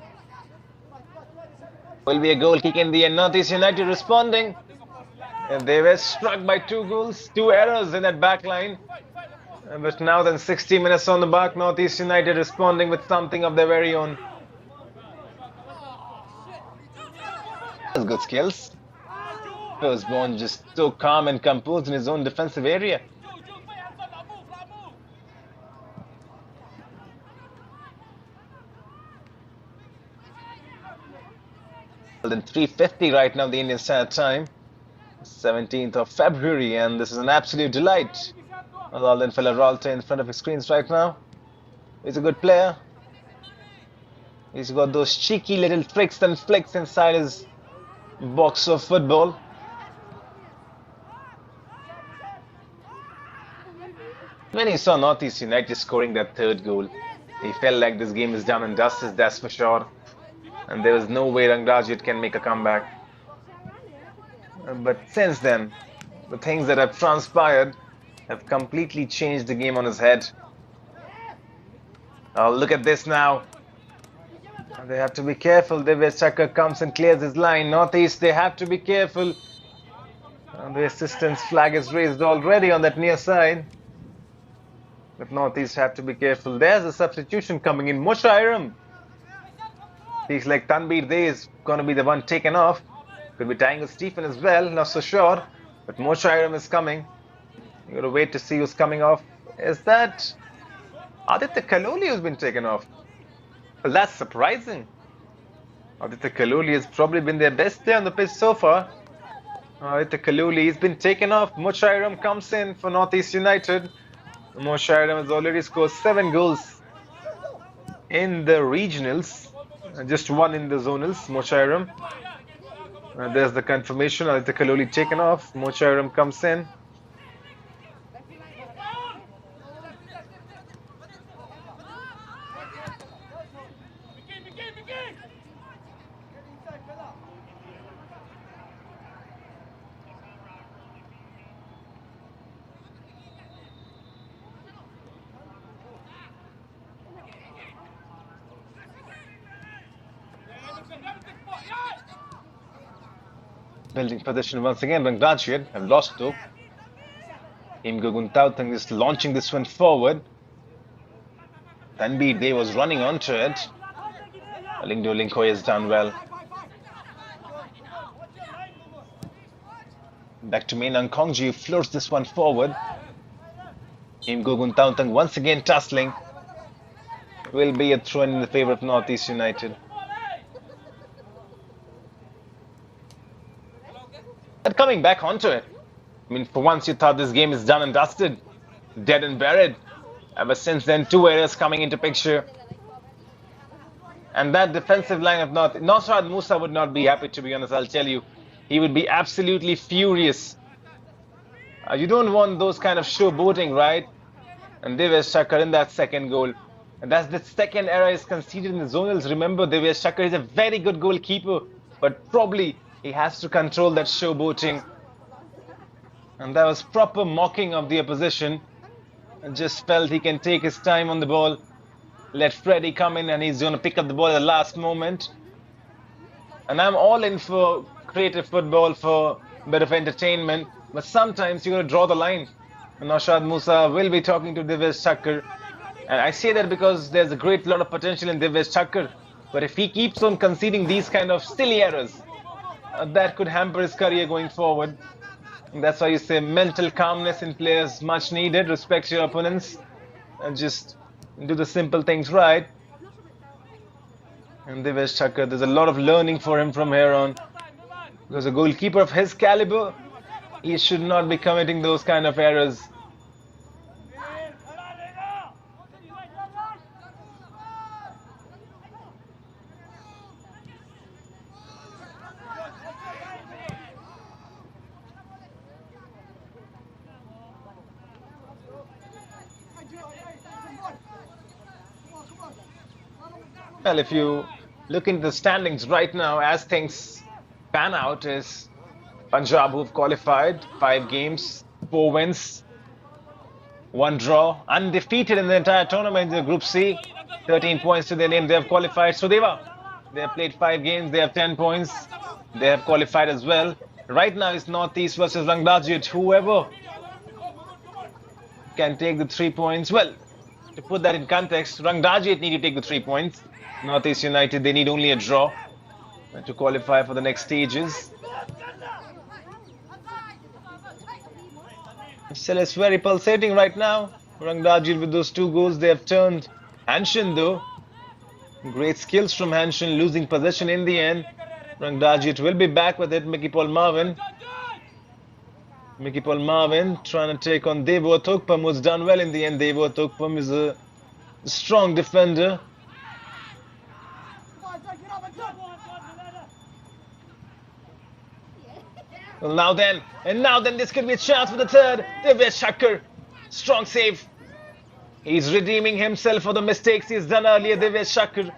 Will be a goal kick in the end. NorthEast United responding. And they were struck by 2 goals, 2 errors in that back line. But now than 60 minutes on the back, NorthEast United responding with something of their very own. Has good skills. Firstborn just so calm and composed in his own defensive area. Than 3:50 right now, the Indian Standard Time, 17th of February, and this is an absolute delight. Laldan Ralte in front of his screens right now. He's a good player. He's got those cheeky little tricks and flicks inside his box of football. When he saw NorthEast United scoring that 3rd goal, he felt like this game is done and dusted, that's for sure. And there is no way Rangdajied can make a comeback. But since then, the things that have transpired have completely changed the game on his head. Look at this now. They have to be careful. Divya Chakar comes and clears his line. NorthEast, they have to be careful. The assistant's flag is raised already on that near side. But NorthEast have to be careful. There's a substitution coming in. Moshairam. Looks like Tanbir Dey is going to be the one taken off. Could be tying Stephen as well, not so sure. But Moshairam is coming. You got to wait to see who's coming off. Is that Aditya Kaloli who's been taken off? Well, that's surprising. Aditya Kaloli has probably been their best player on the pitch so far. Aditya Kaloli has been taken off. Moshairam comes in for NorthEast United. Moshairam has already scored 7 goals in the regionals. Just 1 in the zonals, Moshairam. There's the confirmation. Aditya Kaloli taken off. Moshairam comes in. Building position once again. Rangdajied have lost though. Heem Goguntauteng is launching this one forward. Tanbir Dey was running onto it. Lingdo Linkoy has done well. Back to Mainang Kongji, who floats this one forward. Heem Goguntauteng once again tussling. Will be a throw in the favour of NorthEast United. But coming back onto it, I mean, for once you thought this game is done and dusted, dead and buried. Ever since then, 2 errors coming into picture. And that defensive line of Nosrat Musa would not be happy, to be honest, I'll tell you. He would be absolutely furious. You don't want those kind of showboating, right? And Divya Chakar in that 2nd goal. And that's the 2nd error is conceded in the zonals. Remember, Divya Chakar is a very good goalkeeper, but probably he has to control that showboating. And that was proper mocking of the opposition. And just felt he can take his time on the ball. Let Freddie come in and he's going to pick up the ball at the last moment. And I'm all in for creative football, for a bit of entertainment. But sometimes you got to draw the line. And Naushad Musa will be talking to Divya Chakar. And I say that because there's a great lot of potential in Divya Chakar. But if he keeps on conceding these kind of silly errors, that could hamper his career going forward. And that's why you say mental calmness in players much needed. Respect your opponents and just do the simple things right. And Divya Chakar, there's a lot of learning for him from here on. Because a goalkeeper of his caliber, he should not be committing those kind of errors. Well, if you look into the standings right now, as things pan out, is Punjab, who've qualified 5 games, 4 wins, 1 draw, undefeated in the entire tournament in Group C, 13 points to their name. They have qualified. Sudeva, they have played 5 games, they have 10 points. They have qualified as well. Right now it's NorthEast versus Rangdajied. Whoever can take the 3 points. Well, to put that in context, Rangdajied need to take the 3 points. NorthEast United, they need only a draw to qualify for the next stages. Still, it's very pulsating right now. Rangdajied with those 2 goals, they have turned. Hanshin though, great skills from Hanshin, losing possession in the end. Rangdajied will be back with it. Mickey Paul Marvin trying to take on Devo Thukpam, who's done well in the end. Devo Thukpam is a strong defender. Well, now then, this could be a chance for the third. Divyesh Thakur, strong save. He's redeeming himself for the mistakes he's done earlier. Divyesh Thakur.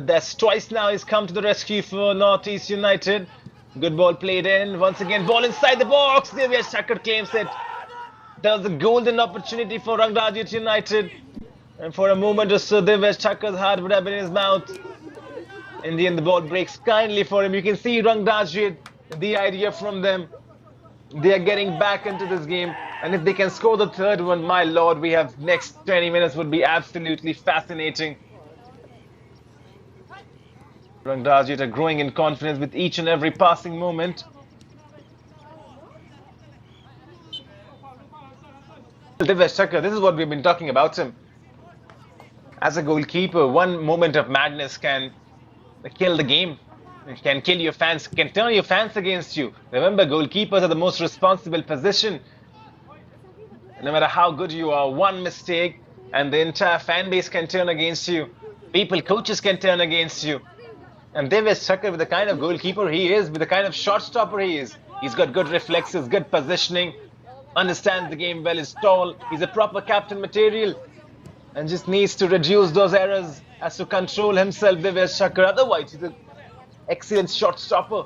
That's twice now he's come to the rescue for NorthEast United. Good ball played in. Once again, ball inside the box. Divyesh Thakur claims it. That was a golden opportunity for Rangdajied United. And for a moment or so, Divyesh Thakur's heart would have been in his mouth. In the end, the ball breaks kindly for him. You can see Rangdajied, the idea from them. They are getting back into this game. And if they can score the third one, my lord, we have next 20 minutes would be absolutely fascinating. Rangdajied are growing in confidence with each and every passing moment. Divyesh Thakur, this is what we've been talking about him. As a goalkeeper, one moment of madness can kill the game. It can kill your fans, can turn your fans against you. Remember, goalkeepers are the most responsible position. No matter how good you are, one mistake and the entire fan base can turn against you. People, coaches can turn against you. And Divyesh Thakur, with the kind of goalkeeper he is, with the kind of shot stopper he is, he's got good reflexes, good positioning, understands the game well, is tall, he's a proper captain material, and just needs to reduce those errors as to control himself, Divyesh Thakur. Otherwise, he's an excellent shot stopper.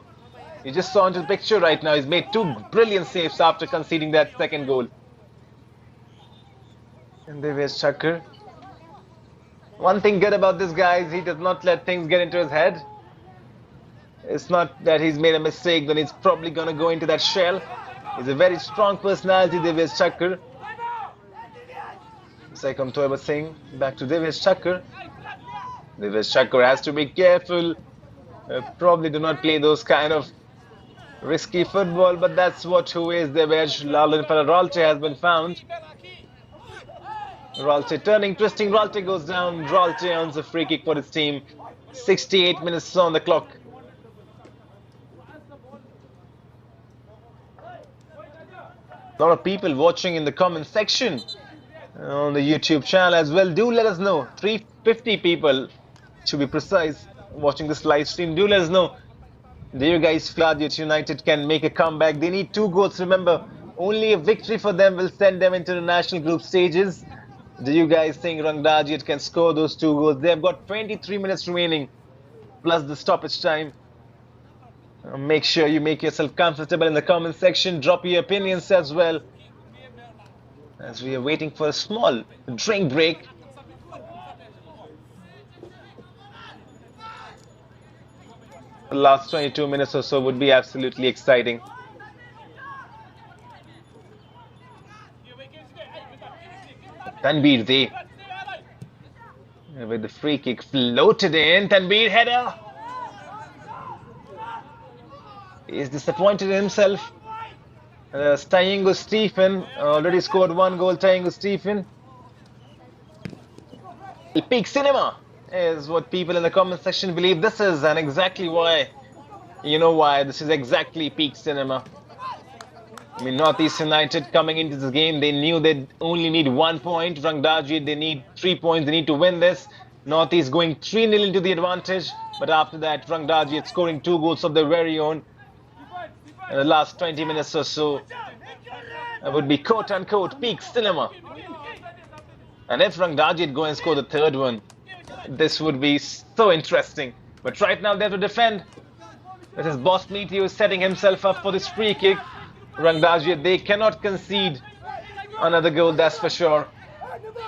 You just saw into the picture right now, he's made 2 brilliant saves after conceding that second goal. And Divyesh Thakur. One thing good about this guy is he does not let things get into his head. It's not that he's made a mistake, then he's probably going to go into that shell. He's a very strong personality, Divyesh Thakur. Second Toiba Singh, back to Divyesh Thakur. Divyesh Thakur has to be careful. Probably do not play those kind of risky football, but that's what who is Divyesh. Lalun Ralte has been found. Ralte turning, twisting, Ralte goes down. Ralte earns a free kick for his team. 68 minutes on the clock. A lot of people watching in the comment section on the YouTube channel as well. Do let us know. 350 people, to be precise, watching this live stream. Do let us know. Do you guys feel that United can make a comeback? They need 2 goals. Remember, only a victory for them will send them into the national group stages. Do you guys think Rangdajied can score those 2 goals? They've got 23 minutes remaining, plus the stoppage time. Make sure you make yourself comfortable in the comment section. Drop your opinions as well. As we are waiting for a small drink break. The last 22 minutes or so would be absolutely exciting. Tanveer Dey with the free kick floated in. Tanveer header. He is disappointed in himself. Taingo Stephen already scored 1 goal. Taingo Stephen. Peak cinema is what people in the comment section believe this is, and exactly why. You know why this is exactly peak cinema. I mean, NorthEast United coming into this game, they knew they only need 1 point. Rangdajied, they need 3 points. They need to win this. NorthEast going 3-0 into the advantage. But after that, Rangdajied scoring 2 goals of their very own in the last 20 minutes or so. That would be quote-unquote peak cinema. And if Rangdajied go and score the third one, This would be so interesting. But right now they have to defend. This is Boss Meteor who is setting himself up for this free kick. Rangdajied, they cannot concede another goal, that's for sure.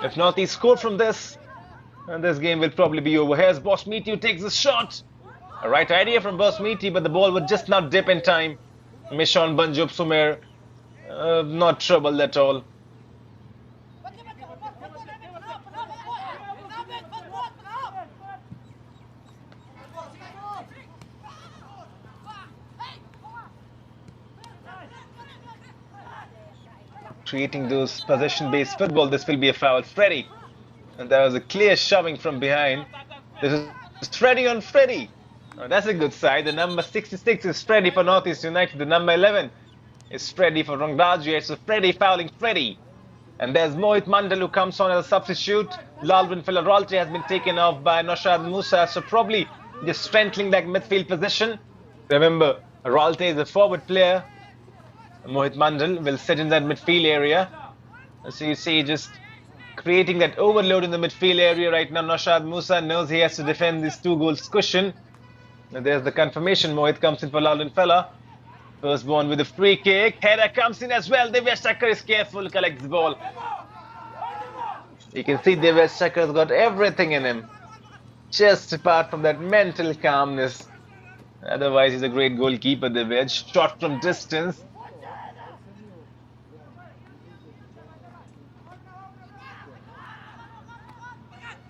If NorthEast score from this, and this game will probably be over. Here's Boss Meteor who takes a shot. A right idea from Boss Meteor, but the ball would just not dip in time. Mishan Banjub Sumer, not troubled at all. Creating those possession-based football, this will be a foul. Freddy. And there was a clear shoving from behind. This is Freddy on Freddy. Oh, that's a good side. The number 66 is Freddy for NorthEast United. The number 11 is Freddy for Rangdajied. So Freddy fouling Freddy. And there's Mohit Mandal who comes on as a substitute. Lalwin Filaralte has been taken off by Noshad Musa. So probably just strengthening that midfield position. Remember, Ralte is a forward player. Mohit Mandal will sit in that midfield area. So you see just creating that overload in the midfield area right now. Noshad Musa knows he has to defend this 2 goals cushion. And there's the confirmation. Mohit comes in for Lalwin Fella. Firstborn with a free kick. Header comes in as well. Divyesh Thakkar is careful, collects the ball. You can see Divyesh Thakkar's got everything in him. Just apart from that mental calmness. Otherwise, he's a great goalkeeper, Divyesh. Shot from distance.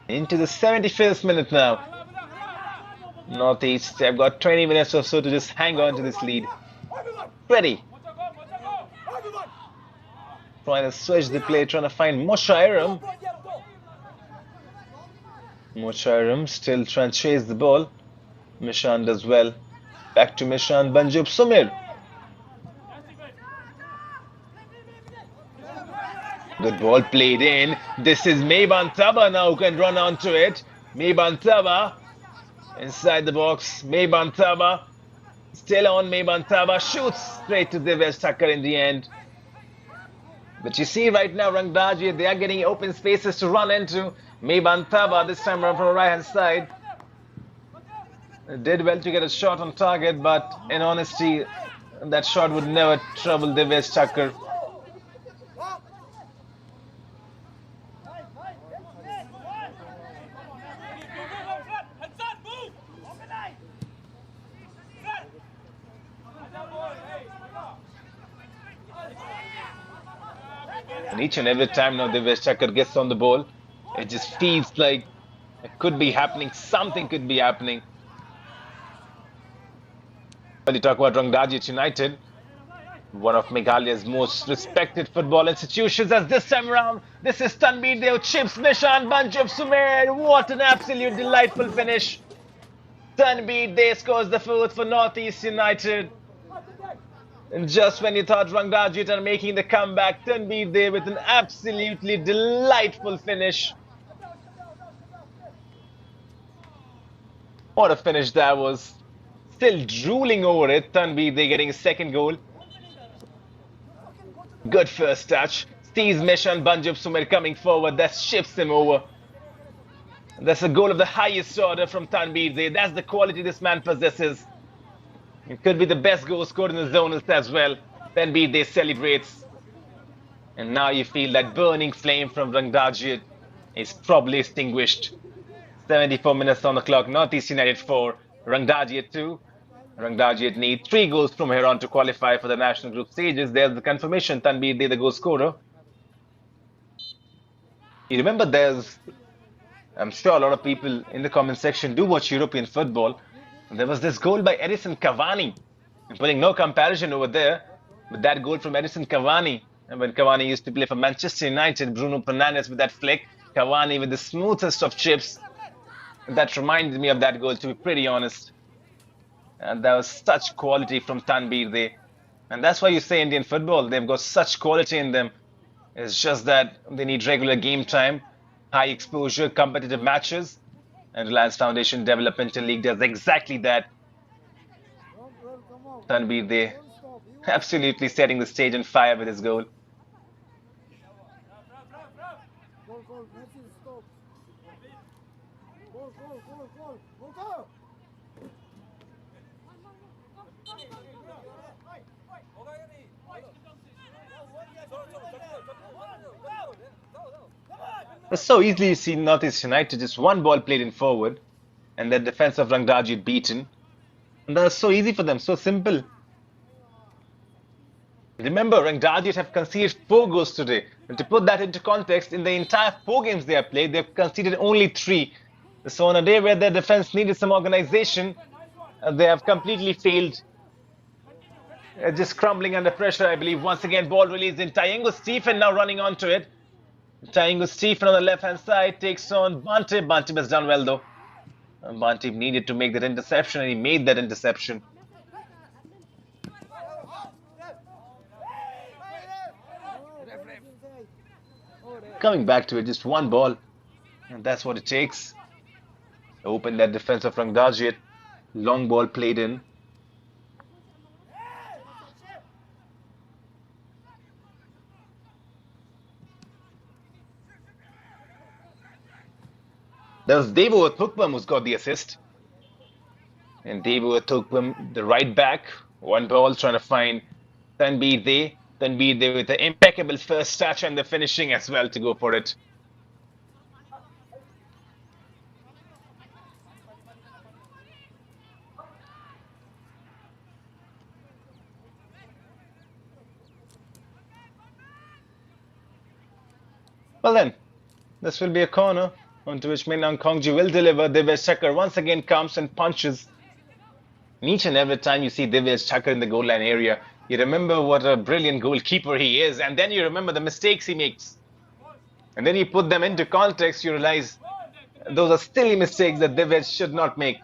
Into the 75th minute now. NorthEast have got 20 minutes or so to just hang on to this lead. Ready. Trying to switch the play, trying to find Moshairam. Moshairam still trying to chase the ball. Mishan does well. Back to Mishan Banjub Sumer. Good ball played in. This is Meiban Taba now who can run onto it. Meiban Taba inside the box. Meiban Taba still on. Meiban Taba shoots straight to Divyesh Thakkar in the end. But you see right now Rangdajied, they are getting open spaces to run into. Meiban Taba this time around from the right hand side. Did well to get a shot on target, but in honesty, that shot would never trouble Divyesh Thakkar. And each and every time now Divyesh Thakkar gets on the ball, it just feels like it could be happening, something could be happening. When you talk about Rangdajied United, one of Meghalaya's most respected football institutions, as this time around, this is Tanveer Deo chips Mishan Banjub Sumer. What an absolute delightful finish. Tanveer Deo scores the 4th for NorthEast United. And just when you thought Rangdajied are making the comeback, Tanveer Deo with an absolutely delightful finish. What a finish that was. Still drooling over it. Tanveer Deo getting a 2nd goal. Good first touch. Sees Mishan Banjub Sumer coming forward. That shifts him over. That's a goal of the highest order from Tanveer Deo. That's the quality this man possesses. It could be the best goal scored in the zonals as well. Tanveer Deo celebrates. And now you feel that burning flame from Rangdajied is probably extinguished. 74 minutes on the clock. NorthEast United 4, Rangdajied 2. Rangdajied need 3 goals from here on to qualify for the national group stages. There's the confirmation. Tanveer Deo, the goal scorer. You remember I'm sure a lot of people in the comment section do watch European football. There was this goal by Edison Cavani. I'm putting no comparison over there, but that goal from Edison Cavani. And when Cavani used to play for Manchester United, Bruno Fernandes with that flick, Cavani with the smoothest of chips. That reminded me of that goal, to be pretty honest. And there was such quality from Tanveer Deo. And that's why you say Indian football, they've got such quality in them. It's just that they need regular game time, high exposure, competitive matches. And Reliance Foundation Developmental League does exactly that. Tanveer Deo absolutely setting the stage on fire with his goal. But so easily you see NorthEast United, just one ball played in forward, and the defense of Rangdajied beaten. And that's so easy for them, so simple. Remember, Rangdajied have conceded 4 goals today. And to put that into context, in the entire 4 games they have played, they've conceded only 3. So on a day where their defense needed some organization, they have completely failed. Just crumbling under pressure, I believe. Once again, ball released in. Tayengo Stephen now running onto it. Tayengo Stephen on the left-hand side takes on Bantib. Bantib has done well, though. Bantib needed to make that interception, and he made that interception. Coming back to it, just one ball. And that's what it takes. Open that defense of Rangdajied. Long ball played in. That was Devo Thukpam who's got the assist. And Devo Thukpam, the right back, one ball trying to find Tanbir Dey. Tanbir Dey with the impeccable first touch and the finishing as well to go for it. Well then, this will be a corner onto which Minang Kongji will deliver. Divya Chakar once again comes and punches. And each and every time you see Divya Chakar in the goal line area, you remember what a brilliant goalkeeper he is, and then you remember the mistakes he makes. And then you put them into context, you realize those are silly mistakes that Divya should not make.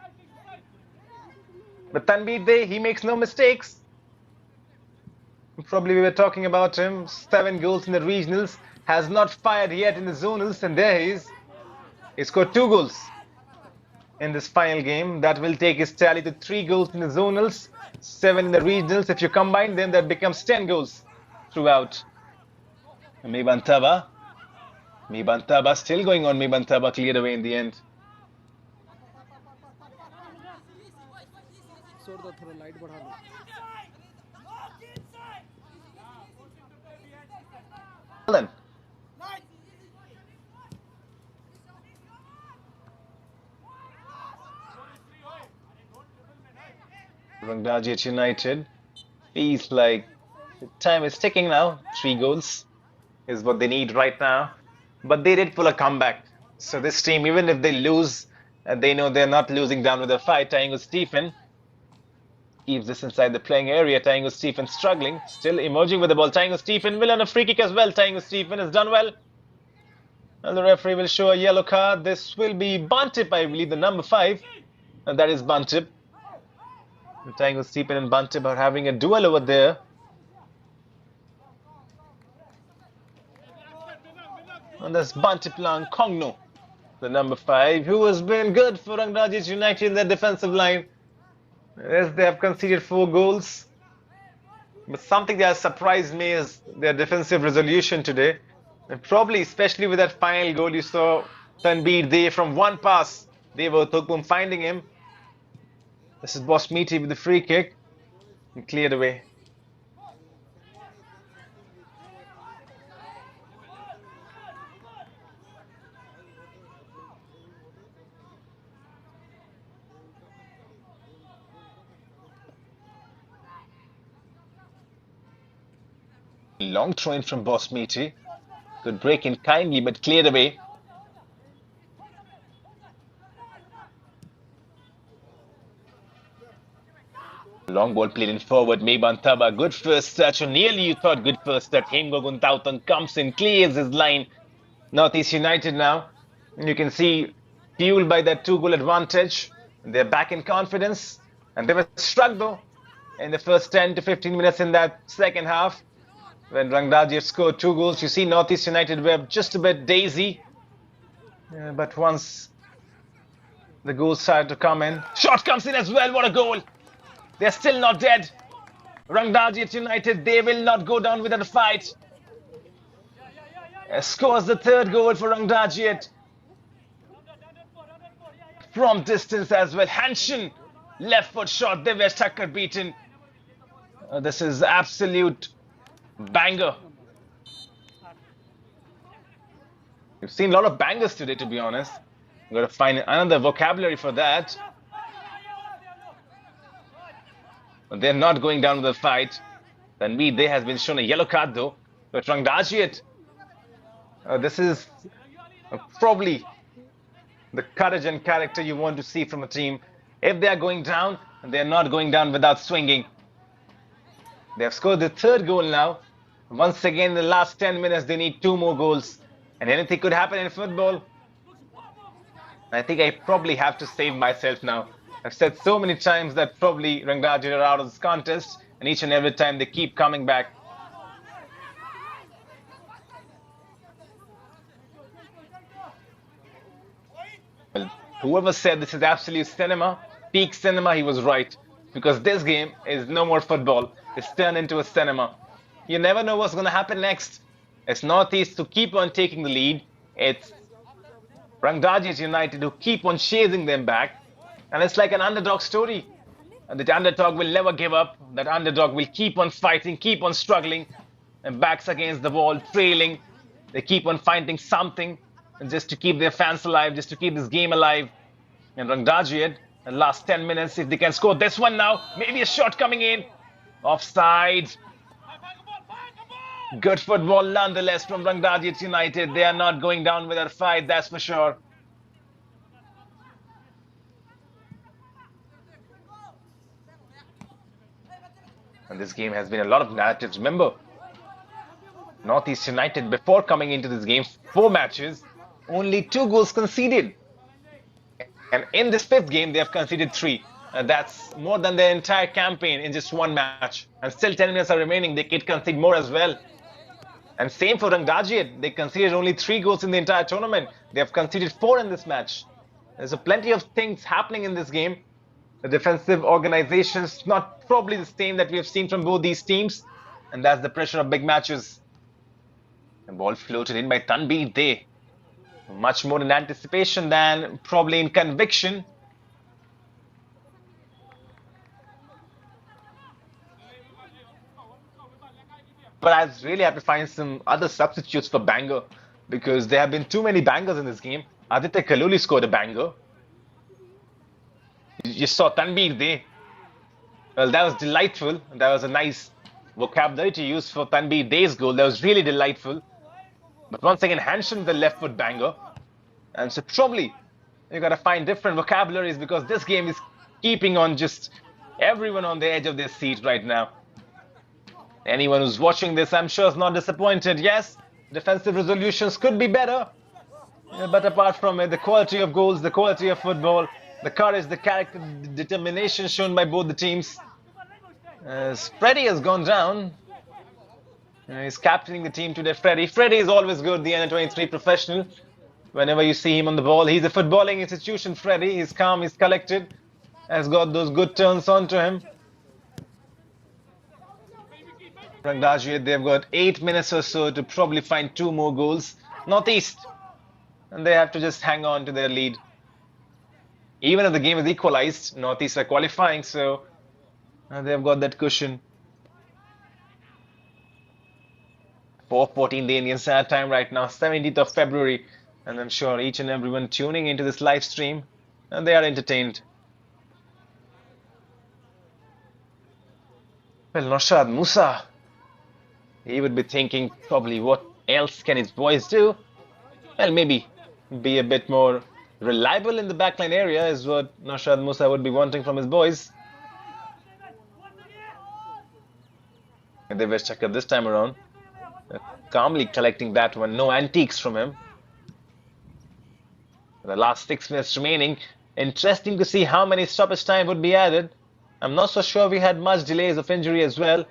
But Tanbir Dey, he makes no mistakes. Probably we were talking about him. 7 goals in the regionals, has not fired yet in the zonals, and there he is. He scored 2 goals in this final game. That will take his tally to 3 goals in the zonals, 7 in the regionals. If you combine them, that becomes 10 goals throughout. Mebantaba still going on. Mebantaba cleared away in the end. Alan. Rangdajied United feels like the time is ticking now. 3 goals is what they need right now. But they did pull a comeback. So this team, even if they lose, they know they're not losing down with a fight. Tayengo Stephen keeps this inside the playing area. Tayengo Stephen struggling, still emerging with the ball. Tayengo Stephen will on a free kick as well. Tayengo Stephen has done well. And the referee will show a yellow card. This will be Bantip, I believe, the number 5. And that is Bantip. Tayengo Stephen and Bantip are having a duel over there. And that's Bantiplang Kongno, the number 5, who has been good for Rangdajied United in their defensive line. Yes, they have conceded 4 goals. But something that has surprised me is their defensive resolution today. And probably, especially with that final goal, you saw Tanbir Dey from one pass. They were Thukpum finding him. This is Bosmiti with the free kick. And cleared away. Long throw in from Bosmiti. Good break in kindly, but cleared away. Long ball played in forward. Mebantaba, good first touch. Or nearly you thought good first touch. Hemgoguntautan comes in, clears his line. NorthEast United now. And you can see, fueled by that 2-goal advantage, they're back in confidence. And they were struck though in the first 10 to 15 minutes in that second half. When Rangdajied scored 2 goals, you see NorthEast United were just a bit daisy. But once the goals started to come in, shot comes in as well. What a goal! They're still not dead. Rangdajied United, they will not go down without a fight. Scores the 3rd goal for Rangdajied. From distance as well. Hanshin, left foot shot. Divya Chakar beaten. This is absolute banger. We've seen a lot of bangers today, to be honest. We've got to find another vocabulary for that. But they're not going down with the fight. Tanveer Dey has been shown a yellow card though. But Rangdajied, this is probably the courage and character you want to see from a team. If they are going down, they're not going down without swinging. They have scored the third goal now. Once again, in the last 10 minutes, they need 2 more goals. And anything could happen in football. I think I probably have to save myself now. I've said so many times that probably Rangdajied are out of this contest. And each and every time they keep coming back. Well, whoever said this is absolute cinema, peak cinema, he was right. Because this game is no more football. It's turned into a cinema. You never know what's going to happen next. It's NorthEast who keep on taking the lead. It's Rangdajied United who keep on chasing them back. And it's like an underdog story. And the underdog will never give up. That underdog will keep on fighting, keep on struggling. And backs against the wall, trailing. They keep on finding something. And just to keep their fans alive, just to keep this game alive. And Rangdajied, the last 10 minutes, if they can score this one now, maybe a shot coming in. Offside. Good football nonetheless from Rangdajied United. They are not going down with a fight, that's for sure. And this game has been a lot of narratives. Remember, NorthEast United, before coming into this game, 4 matches, only 2 goals conceded. And in this 5th game, they have conceded 3. That's more than their entire campaign in just 1 match. And still 10 minutes are remaining. They could concede more as well. And same for Rangdajied. They conceded only 3 goals in the entire tournament. They have conceded 4 in this match. There's plenty of things happening in this game. The defensive organization's not probably the same that we have seen from both these teams. And that's the pressure of big matches. The ball floated in by Tanveer Dey. Much more in anticipation than probably in conviction. But I really have to find some other substitutes for banger because there have been too many bangers in this game. Aditya Kaluli scored a banger. You saw Tanveer Dey. Well, that was delightful. That was a nice vocabulary to use for Tanveer Dey's goal. That was really delightful. But once again, Hanshan the left foot banger. And so probably you got to find different vocabularies because this game is keeping on just everyone on the edge of their seat right now. Anyone who's watching this, I'm sure, is not disappointed. Yes, defensive resolutions could be better. But apart from it, the quality of goals, the quality of football, the courage, the character, the determination shown by both the teams. Freddie has gone down. He's captaining the team today, Freddie. Freddie is always good, the under-23 professional. Whenever you see him on the ball, he's a footballing institution, Freddie. He's calm, he's collected. Has got those good turns onto him. Rangdajied, they've got 8 minutes or so to probably find 2 more goals. NorthEast. And they have to just hang on to their lead. Even if the game is equalized, NorthEast are qualifying, so they've got that cushion. 4:14 the Indian Standard Time right now, 17th of February. And I'm sure each and everyone tuning into this live stream, and they are entertained. Well, Naushad Musa, he would be thinking probably what else can his boys do? Well, maybe be a bit more reliable in the backline area is what Naushad Musa would be wanting from his boys. And they were checked up this time around. Calmly collecting that one, no antiques from him. The last 6 minutes remaining. Interesting to see how many stoppage time would be added. I'm not so sure we had much delays of injury as well.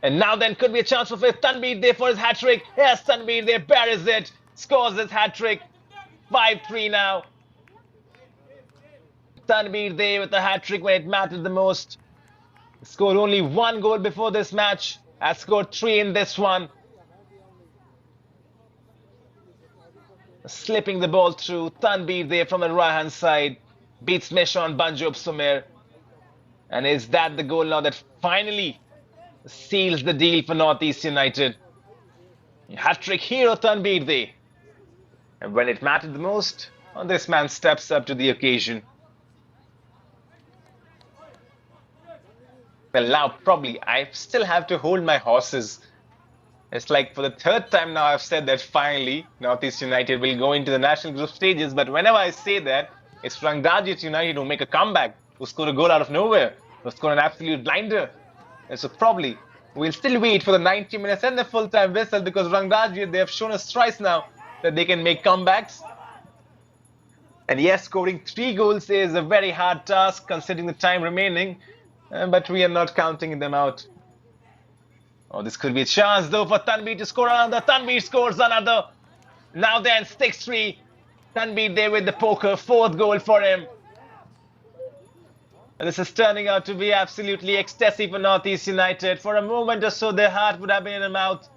And now then could be a chance for Tanveer Dey for his hat-trick. Yes, Tanveer Dey buries it. Scores his hat-trick. 5-3 now. Tanveer Dey with the hat-trick when it mattered the most. Scored only 1 goal before this match. Has scored 3 in this one. Slipping the ball through. Tanveer Dey from the right-hand side. Beats Meshon Banjob Sumer. And is that the goal now that finally seals the deal for NorthEast United? Hat-trick hero Tanveer Dey. And when it mattered the most, this man steps up to the occasion. Well, now probably I still have to hold my horses. It's like for the third time now I've said that finally Northeast United will go into the national group stages. But whenever I say that, it's Rangdajied United who make a comeback, who score a goal out of nowhere, who score an absolute blinder. And so probably we'll still wait for the 90 minutes and the full-time whistle, because Rangdajied, they have shown us twice now that they can make comebacks. And yes, scoring 3 goals is a very hard task considering the time remaining, but we are not counting them out. Oh, this could be a chance though for Tanveer to score another. Tanveer scores another. Now then, 6-3. Tanveer there with the poker, 4th goal for him. And this is turning out to be absolutely ecstasy for Northeast United. For a moment or so, their heart would have been in their mouth.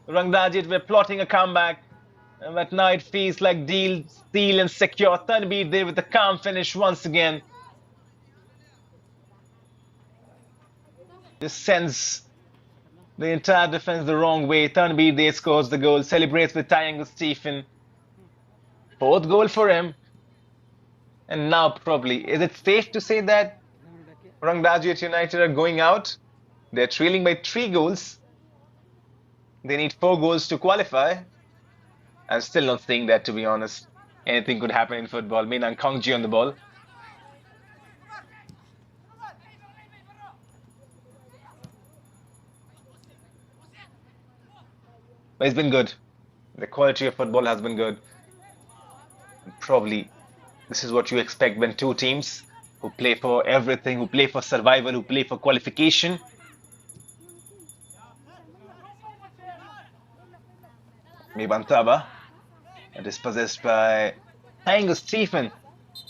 Rangdajied were plotting a comeback, but now it feels like deal, steel and secure. Tanveer there with a calm finish once again. This sends the entire defense the wrong way. Tanveer there scores the goal, celebrates with Triangle Stephen. 4th goal for him. And now probably, is it safe to say that Rangdajied United are going out? They're trailing by 3 goals. They need 4 goals to qualify. I'm still not saying that, to be honest. Anything could happen in football. Mainan Kongji on the ball. But it's been good. The quality of football has been good. And probably this is what you expect when 2 teams who play for everything, who play for survival, who play for qualification. Mibantaba. It is possessed by Triangle Stephen.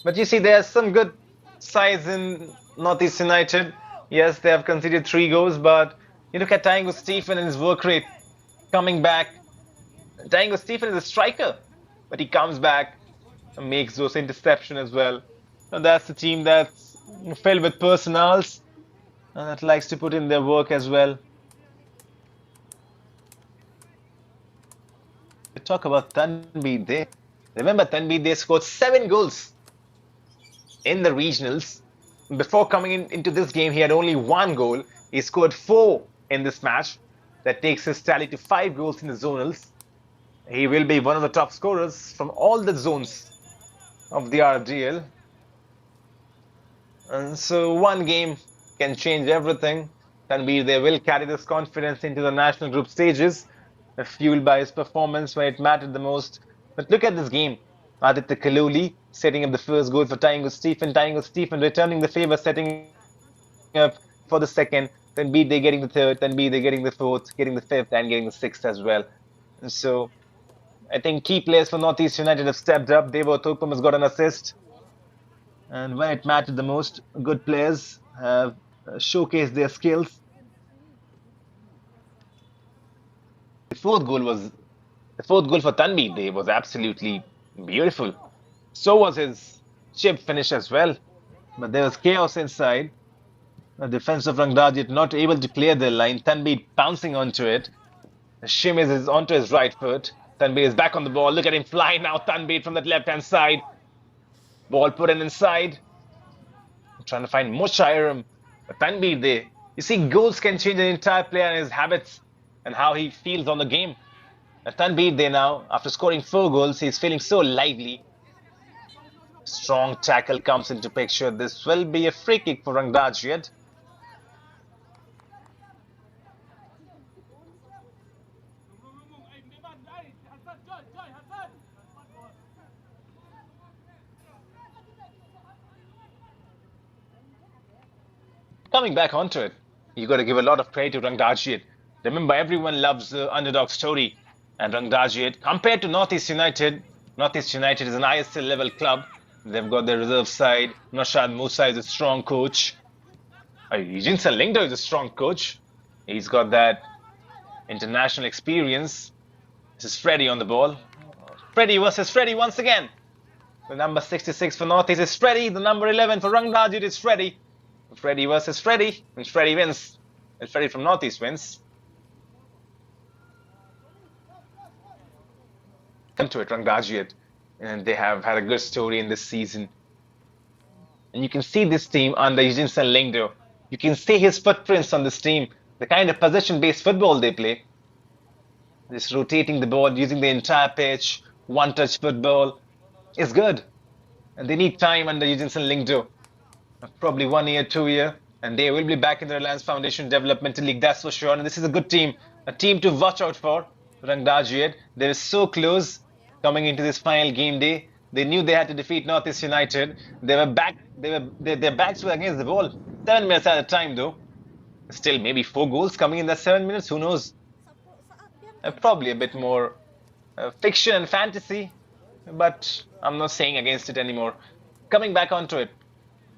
But you see, there's some good sides in Northeast United. Yes, they have conceded 3 goals, but you look at Triangle Stephen and his work rate coming back. Triangle Stephen is a striker, but he comes back and makes those interceptions as well. And that's the team that's filled with personals and that likes to put in their work as well. We talk about Tanveer there. Remember, Tanveer there scored 7 goals in the regionals. Before coming into this game, he had only 1 goal. He scored 4 in this match. That takes his tally to 5 goals in the zonals. He will be one of the top scorers from all the zones of the RFDL. And so 1 game can change everything. Tanveer they will carry this confidence into the national group stages, fueled by his performance when it mattered the most. But look at this game. Aditya Kaluli setting up the first goal for Triangle Stephen. Triangle Stephen returning the favor, setting up for the second. Tanveer they getting the 3rd. Tanveer they getting the 4th, getting the 5th, and getting the 6th as well. And so I think key players for Northeast United have stepped up. Devo Topam has got an assist. And when it mattered the most, good players have showcased their skills. The 4th goal for Tanveer Day was absolutely beautiful. So was his chip finish as well. But there was chaos inside. The defense of Rangdajied not able to clear their line. Tanveer bouncing onto it. Shimiz is onto his right foot. Tanveer is back on the ball. Look at him fly now. Tanveer from that left-hand side. Ball put in inside. I'm trying to find Moshairam. But Tanveer there. You see, goals can change an entire player and his habits and how he feels on the game. Tanveer there now, after scoring 4 goals, he's feeling so lively. Strong tackle comes into picture. This will be a free kick for Rangdajied. Coming back onto it, you got to give a lot of credit to Rangdajied. Remember, everyone loves the underdog story, and Rangdajied, compared to Northeast United is an ISL level club. They've got their reserve side. Nashad Musa is a strong coach. Eugene Salingdo is a strong coach. He's got that international experience. This is Freddie on the ball. Freddie versus Freddie once again. The number 66 for Northeast is Freddie. The number 11 for Rangdajied is Freddie. Freddie versus Freddie, and Freddie wins. And Freddie from Northeast wins. Into it, Rangdajied, and they have had a good story in this season. And you can see this team under Eugene Lingdo. You can see his footprints on this team, the kind of possession-based football they play. Just rotating the ball, using the entire pitch, one-touch football is good. And they need time under Eugene Lingdo. Probably 1 year, 2 year, and they will be back in the Reliance Foundation Developmental League, that's for sure. And this is a good team, a team to watch out for. Rangdajied, they were so close coming into this final game day. They knew they had to defeat NorthEast United. They were back. Their backs were against the wall. 7 minutes at a time, though. Still, maybe 4 goals coming in that 7 minutes. Who knows? Probably a bit more fiction and fantasy, but I'm not saying against it anymore. Coming back onto it,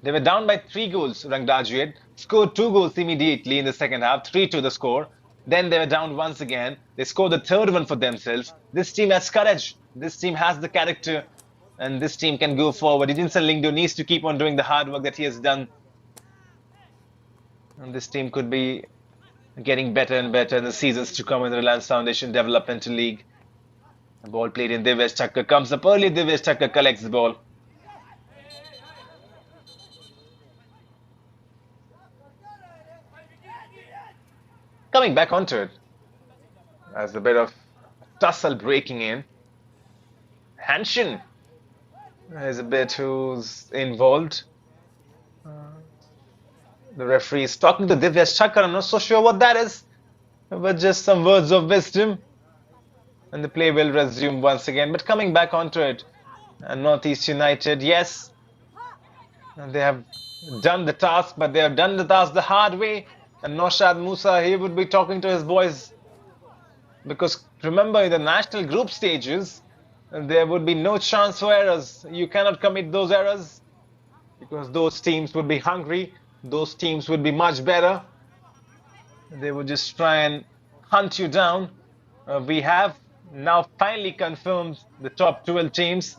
they were down by 3 goals. Rangdajied scored 2 goals immediately in the second half, 3-2 the score. Then they were down once again. They scored the third one for themselves. This team has courage. This team has the character. And this team can go forward. Eugene Lingdo needs to keep on doing the hard work that he has done. And this team could be getting better and better in the seasons to come in the Reliance Foundation Developmental League. The ball played in Divyesh Thakkar. Comes up early. Divyesh Thakkar collects the ball. Coming back onto it, as a bit of tussle breaking in. Hanshin is a bit who's involved. The referee is talking to Divyesh Thakkar. I'm not so sure what that is, but just some words of wisdom. And the play will resume once again. But coming back onto it, and NorthEast United, yes, they have done the task, but they have done the task the hard way. And Naushad Musa, he would be talking to his boys, because remember, in the national group stages, there would be no chance for errors. You cannot commit those errors, because those teams would be hungry. Those teams would be much better. They would just try and hunt you down. We have now finally confirmed the top 12 teams.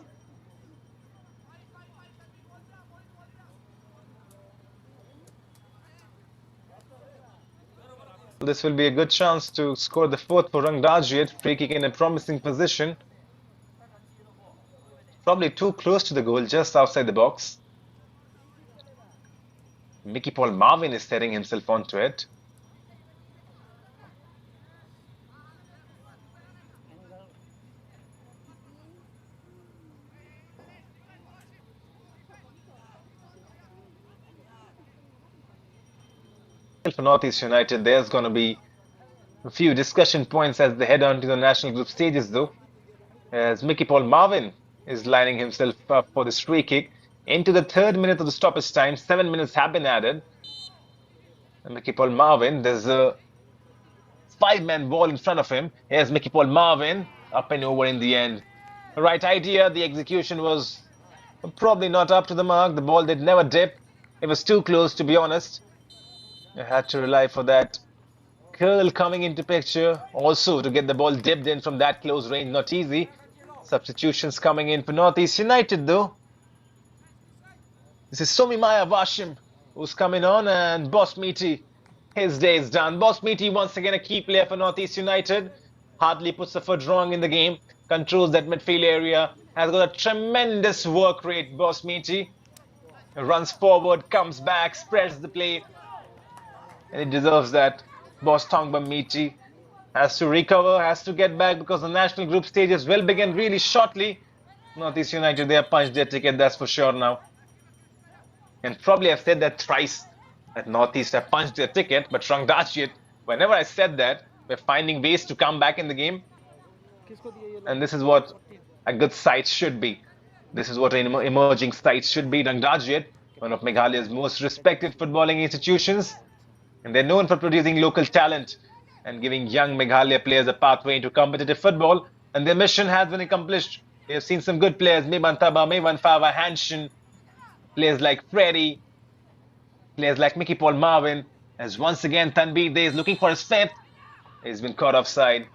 This will be a good chance to score the fourth for Rangdajied. Free kick in a promising position. Probably too close to the goal, just outside the box. Mickey Paul Marvin is setting himself onto it. For NorthEast United, there's going to be a few discussion points as they head on to the national group stages, though, as Mickey Paul Marvin is lining himself up for this free kick into the 3rd minute of the stoppage time. 7 minutes have been added. And Mickey Paul Marvin, there's a 5-man ball in front of him. Here's Mickey Paul Marvin, up and over in the end. The right idea, the execution was probably not up to the mark. The ball did never dip. It was too close, to be honest. I had to rely for that curl coming into picture. Also, to get the ball dipped in from that close range, not easy. Substitutions coming in for NorthEast United, though. This is Somimaya Vashim who's coming on, and Boss Meaty, his day is done. Boss Meaty, once again, a key player for NorthEast United. Hardly puts a foot wrong in the game. Controls that midfield area. Has got a tremendous work rate, Boss Meaty. Runs forward, comes back, spreads the play. And he deserves that. Boss Thongba Meaty has to recover, has to get back, because the national group stages will begin really shortly. NorthEast United, they have punched their ticket, that's for sure now. And probably I've said that thrice, that NorthEast have punched their ticket, but Rangdajied, whenever I said that, we're finding ways to come back in the game. And this is what a good side should be. This is what an emerging side should be. Rangdajied, one of Meghalaya's most respected footballing institutions. And they're known for producing local talent and giving young Meghalaya players a pathway into competitive football. And their mission has been accomplished. We have seen some good players, Meban Taba, Meban Fava, Hanshin, players like Freddy, players like Mickey Paul Marvin. As once again, Tanbir Dey is looking for his fifth. He's been caught offside.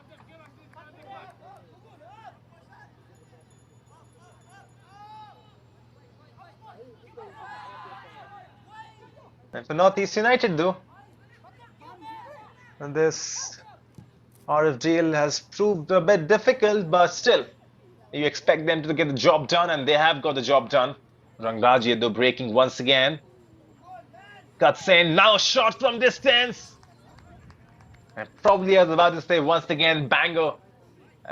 And for NorthEast United, though, and this RFDL has proved a bit difficult, but still, You expect them to get the job done, and they have got the job done. Rangdajied though breaking once again. Cuts in, now shot from distance. And probably I was about to say once again Bango,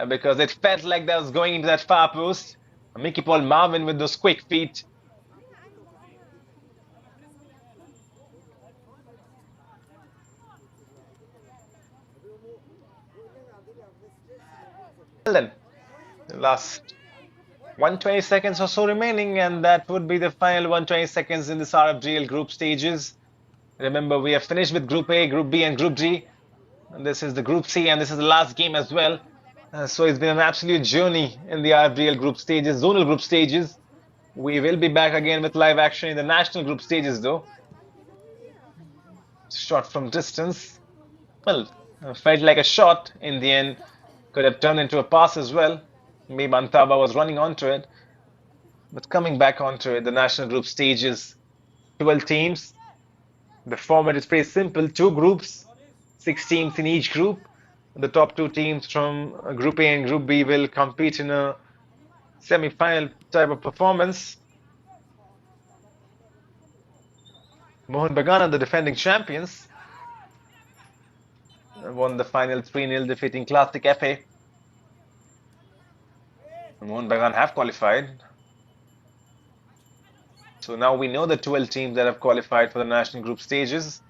because it felt like that was going into that far post. Mickey Paul Marvin with those quick feet. Well then, the last 120 seconds or so remaining, and that would be the final 120 seconds in this RFDL group stages. Remember, we have finished with Group A, Group B, and Group D. And this is the Group C, and this is the last game as well. So it's been an absolute journey in the RFDL group stages, zonal group stages. We will be back again with live action in the national group stages, though. Shot from distance. Well, felt like a shot in the end. Could have turned into a pass as well. Maybe Antaba was running onto it. But coming back onto it, the national group stages, 12 teams. The format is pretty simple. 2 groups, 6 teams in each group. The top 2 teams from Group A and Group B will compete in a semi-final type of performance. Mohun Bagan, the defending champions, won the final 3-0, defeating Classic FA. Mohun Bagan have qualified. So now we know the 12 teams that have qualified for the national group stages.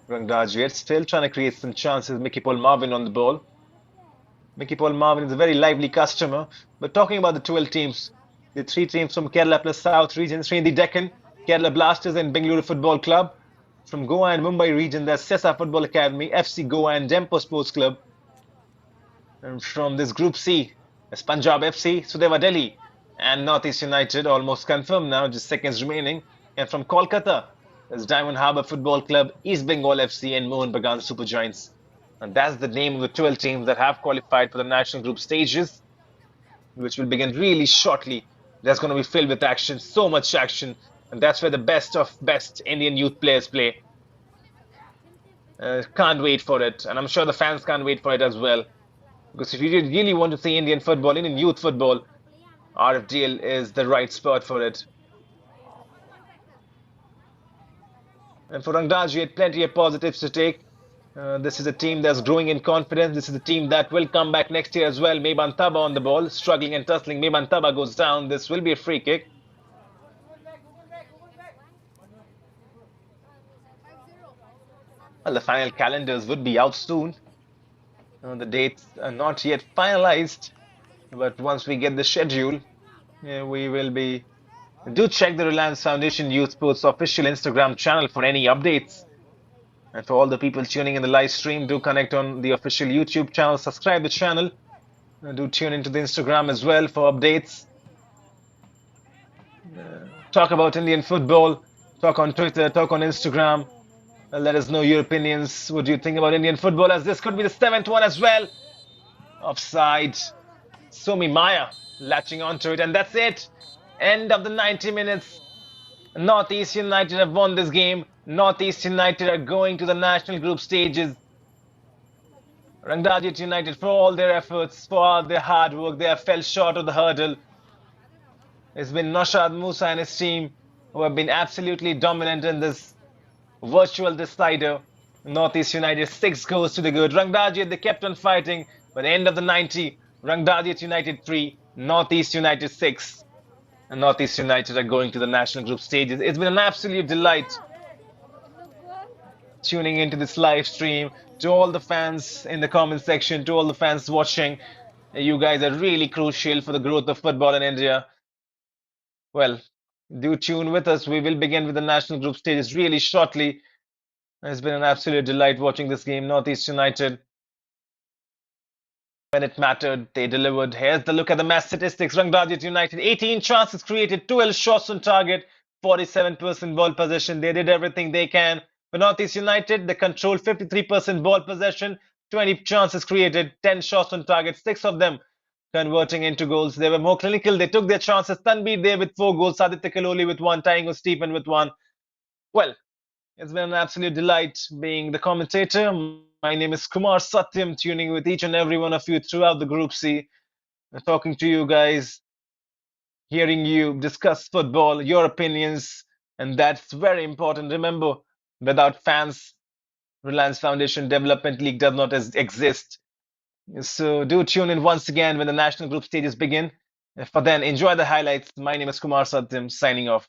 Rangdajied still trying to create some chances. Mickey Paul Marvin on the ball. Mickey Paul Marvin is a very lively customer. But talking about the 12 teams, the 3 teams from Kerala plus South region, 3 in the Deccan, Kerala Blasters and Bengaluru Football Club. From Goa and Mumbai region, there's Sesa Football Academy, FC Goa and Dempo Sports Club. And from this Group C, there's Punjab FC, Sudeva Delhi and NorthEast United, almost confirmed now, just seconds remaining. And from Kolkata, there's Diamond Harbour Football Club, East Bengal FC and Mohun Bagan Super Giants. And that's the name of the 12 teams that have qualified for the national group stages, which will begin really shortly. That's going to be filled with action, so much action. And that's where the best of best Indian youth players play. Can't wait for it. And I'm sure the fans can't wait for it as well. Because if you really want to see Indian football, Indian youth football, RFDL is the right spot for it. And for Rangdajied, plenty of positives to take. This is a team that's growing in confidence. This is a team that will come back next year as well. Meban Taba on the ball, struggling and tussling. Meban Taba goes down. This will be a free kick. Well, the final calendars would be out soon. The dates are not yet finalized. But once we get the schedule, we will be... Do check the Reliance Foundation Youth Sports official Instagram channel for any updates. And for all the people tuning in the live stream, do connect on the official YouTube channel, subscribe the channel. Do tune into the Instagram as well for updates. Talk about Indian football, talk on Twitter, talk on Instagram. Let us know your opinions. What do you think about Indian football, as this could be the 7th one as well. Offside. Sumi Maya latching onto it, and that's it. End of the 90 minutes. NorthEast United have won this game. NorthEast United are going to the national group stages. Rangdajied United, for all their efforts, for all their hard work, they have fell short of the hurdle. It's been Naushad Musa and his team who have been absolutely dominant in this virtual decider. NorthEast United 6 goals to the good. Rangdajied, they kept on fighting, but end of the 90, Rangdajied United 3, NorthEast United 6. And NorthEast United are going to the national group stages. It's been an absolute delight tuning into this live stream. To all the fans in the comment section, to all the fans watching, you guys are really crucial for the growth of football in India. Well, do tune with us. We will begin with the national group stages really shortly. It's been an absolute delight watching this game. NorthEast United, when it mattered, they delivered. Here's the look at the match statistics. Rangdajied United, 18 chances created, 12 shots on target, 47% ball possession. They did everything they can. For NorthEast United, they controlled 53% ball possession, 20 chances created, 10 shots on target, 6 of them converting into goals. They were more clinical. They took their chances. Tanbir there with 4 goals, Aditya Kaloli with 1, Taingo Stephen with 1. Well, it's been an absolute delight being the commentator. My name is Kumar Satyam, tuning with each and every one of you throughout the Group C, talking to you guys, hearing you discuss football, your opinions, and that's very important. Remember, without fans, Reliance Foundation Development League does not exist. So do tune in once again when the national group stages begin. For then, enjoy the highlights. My name is Kumar Satyam, signing off.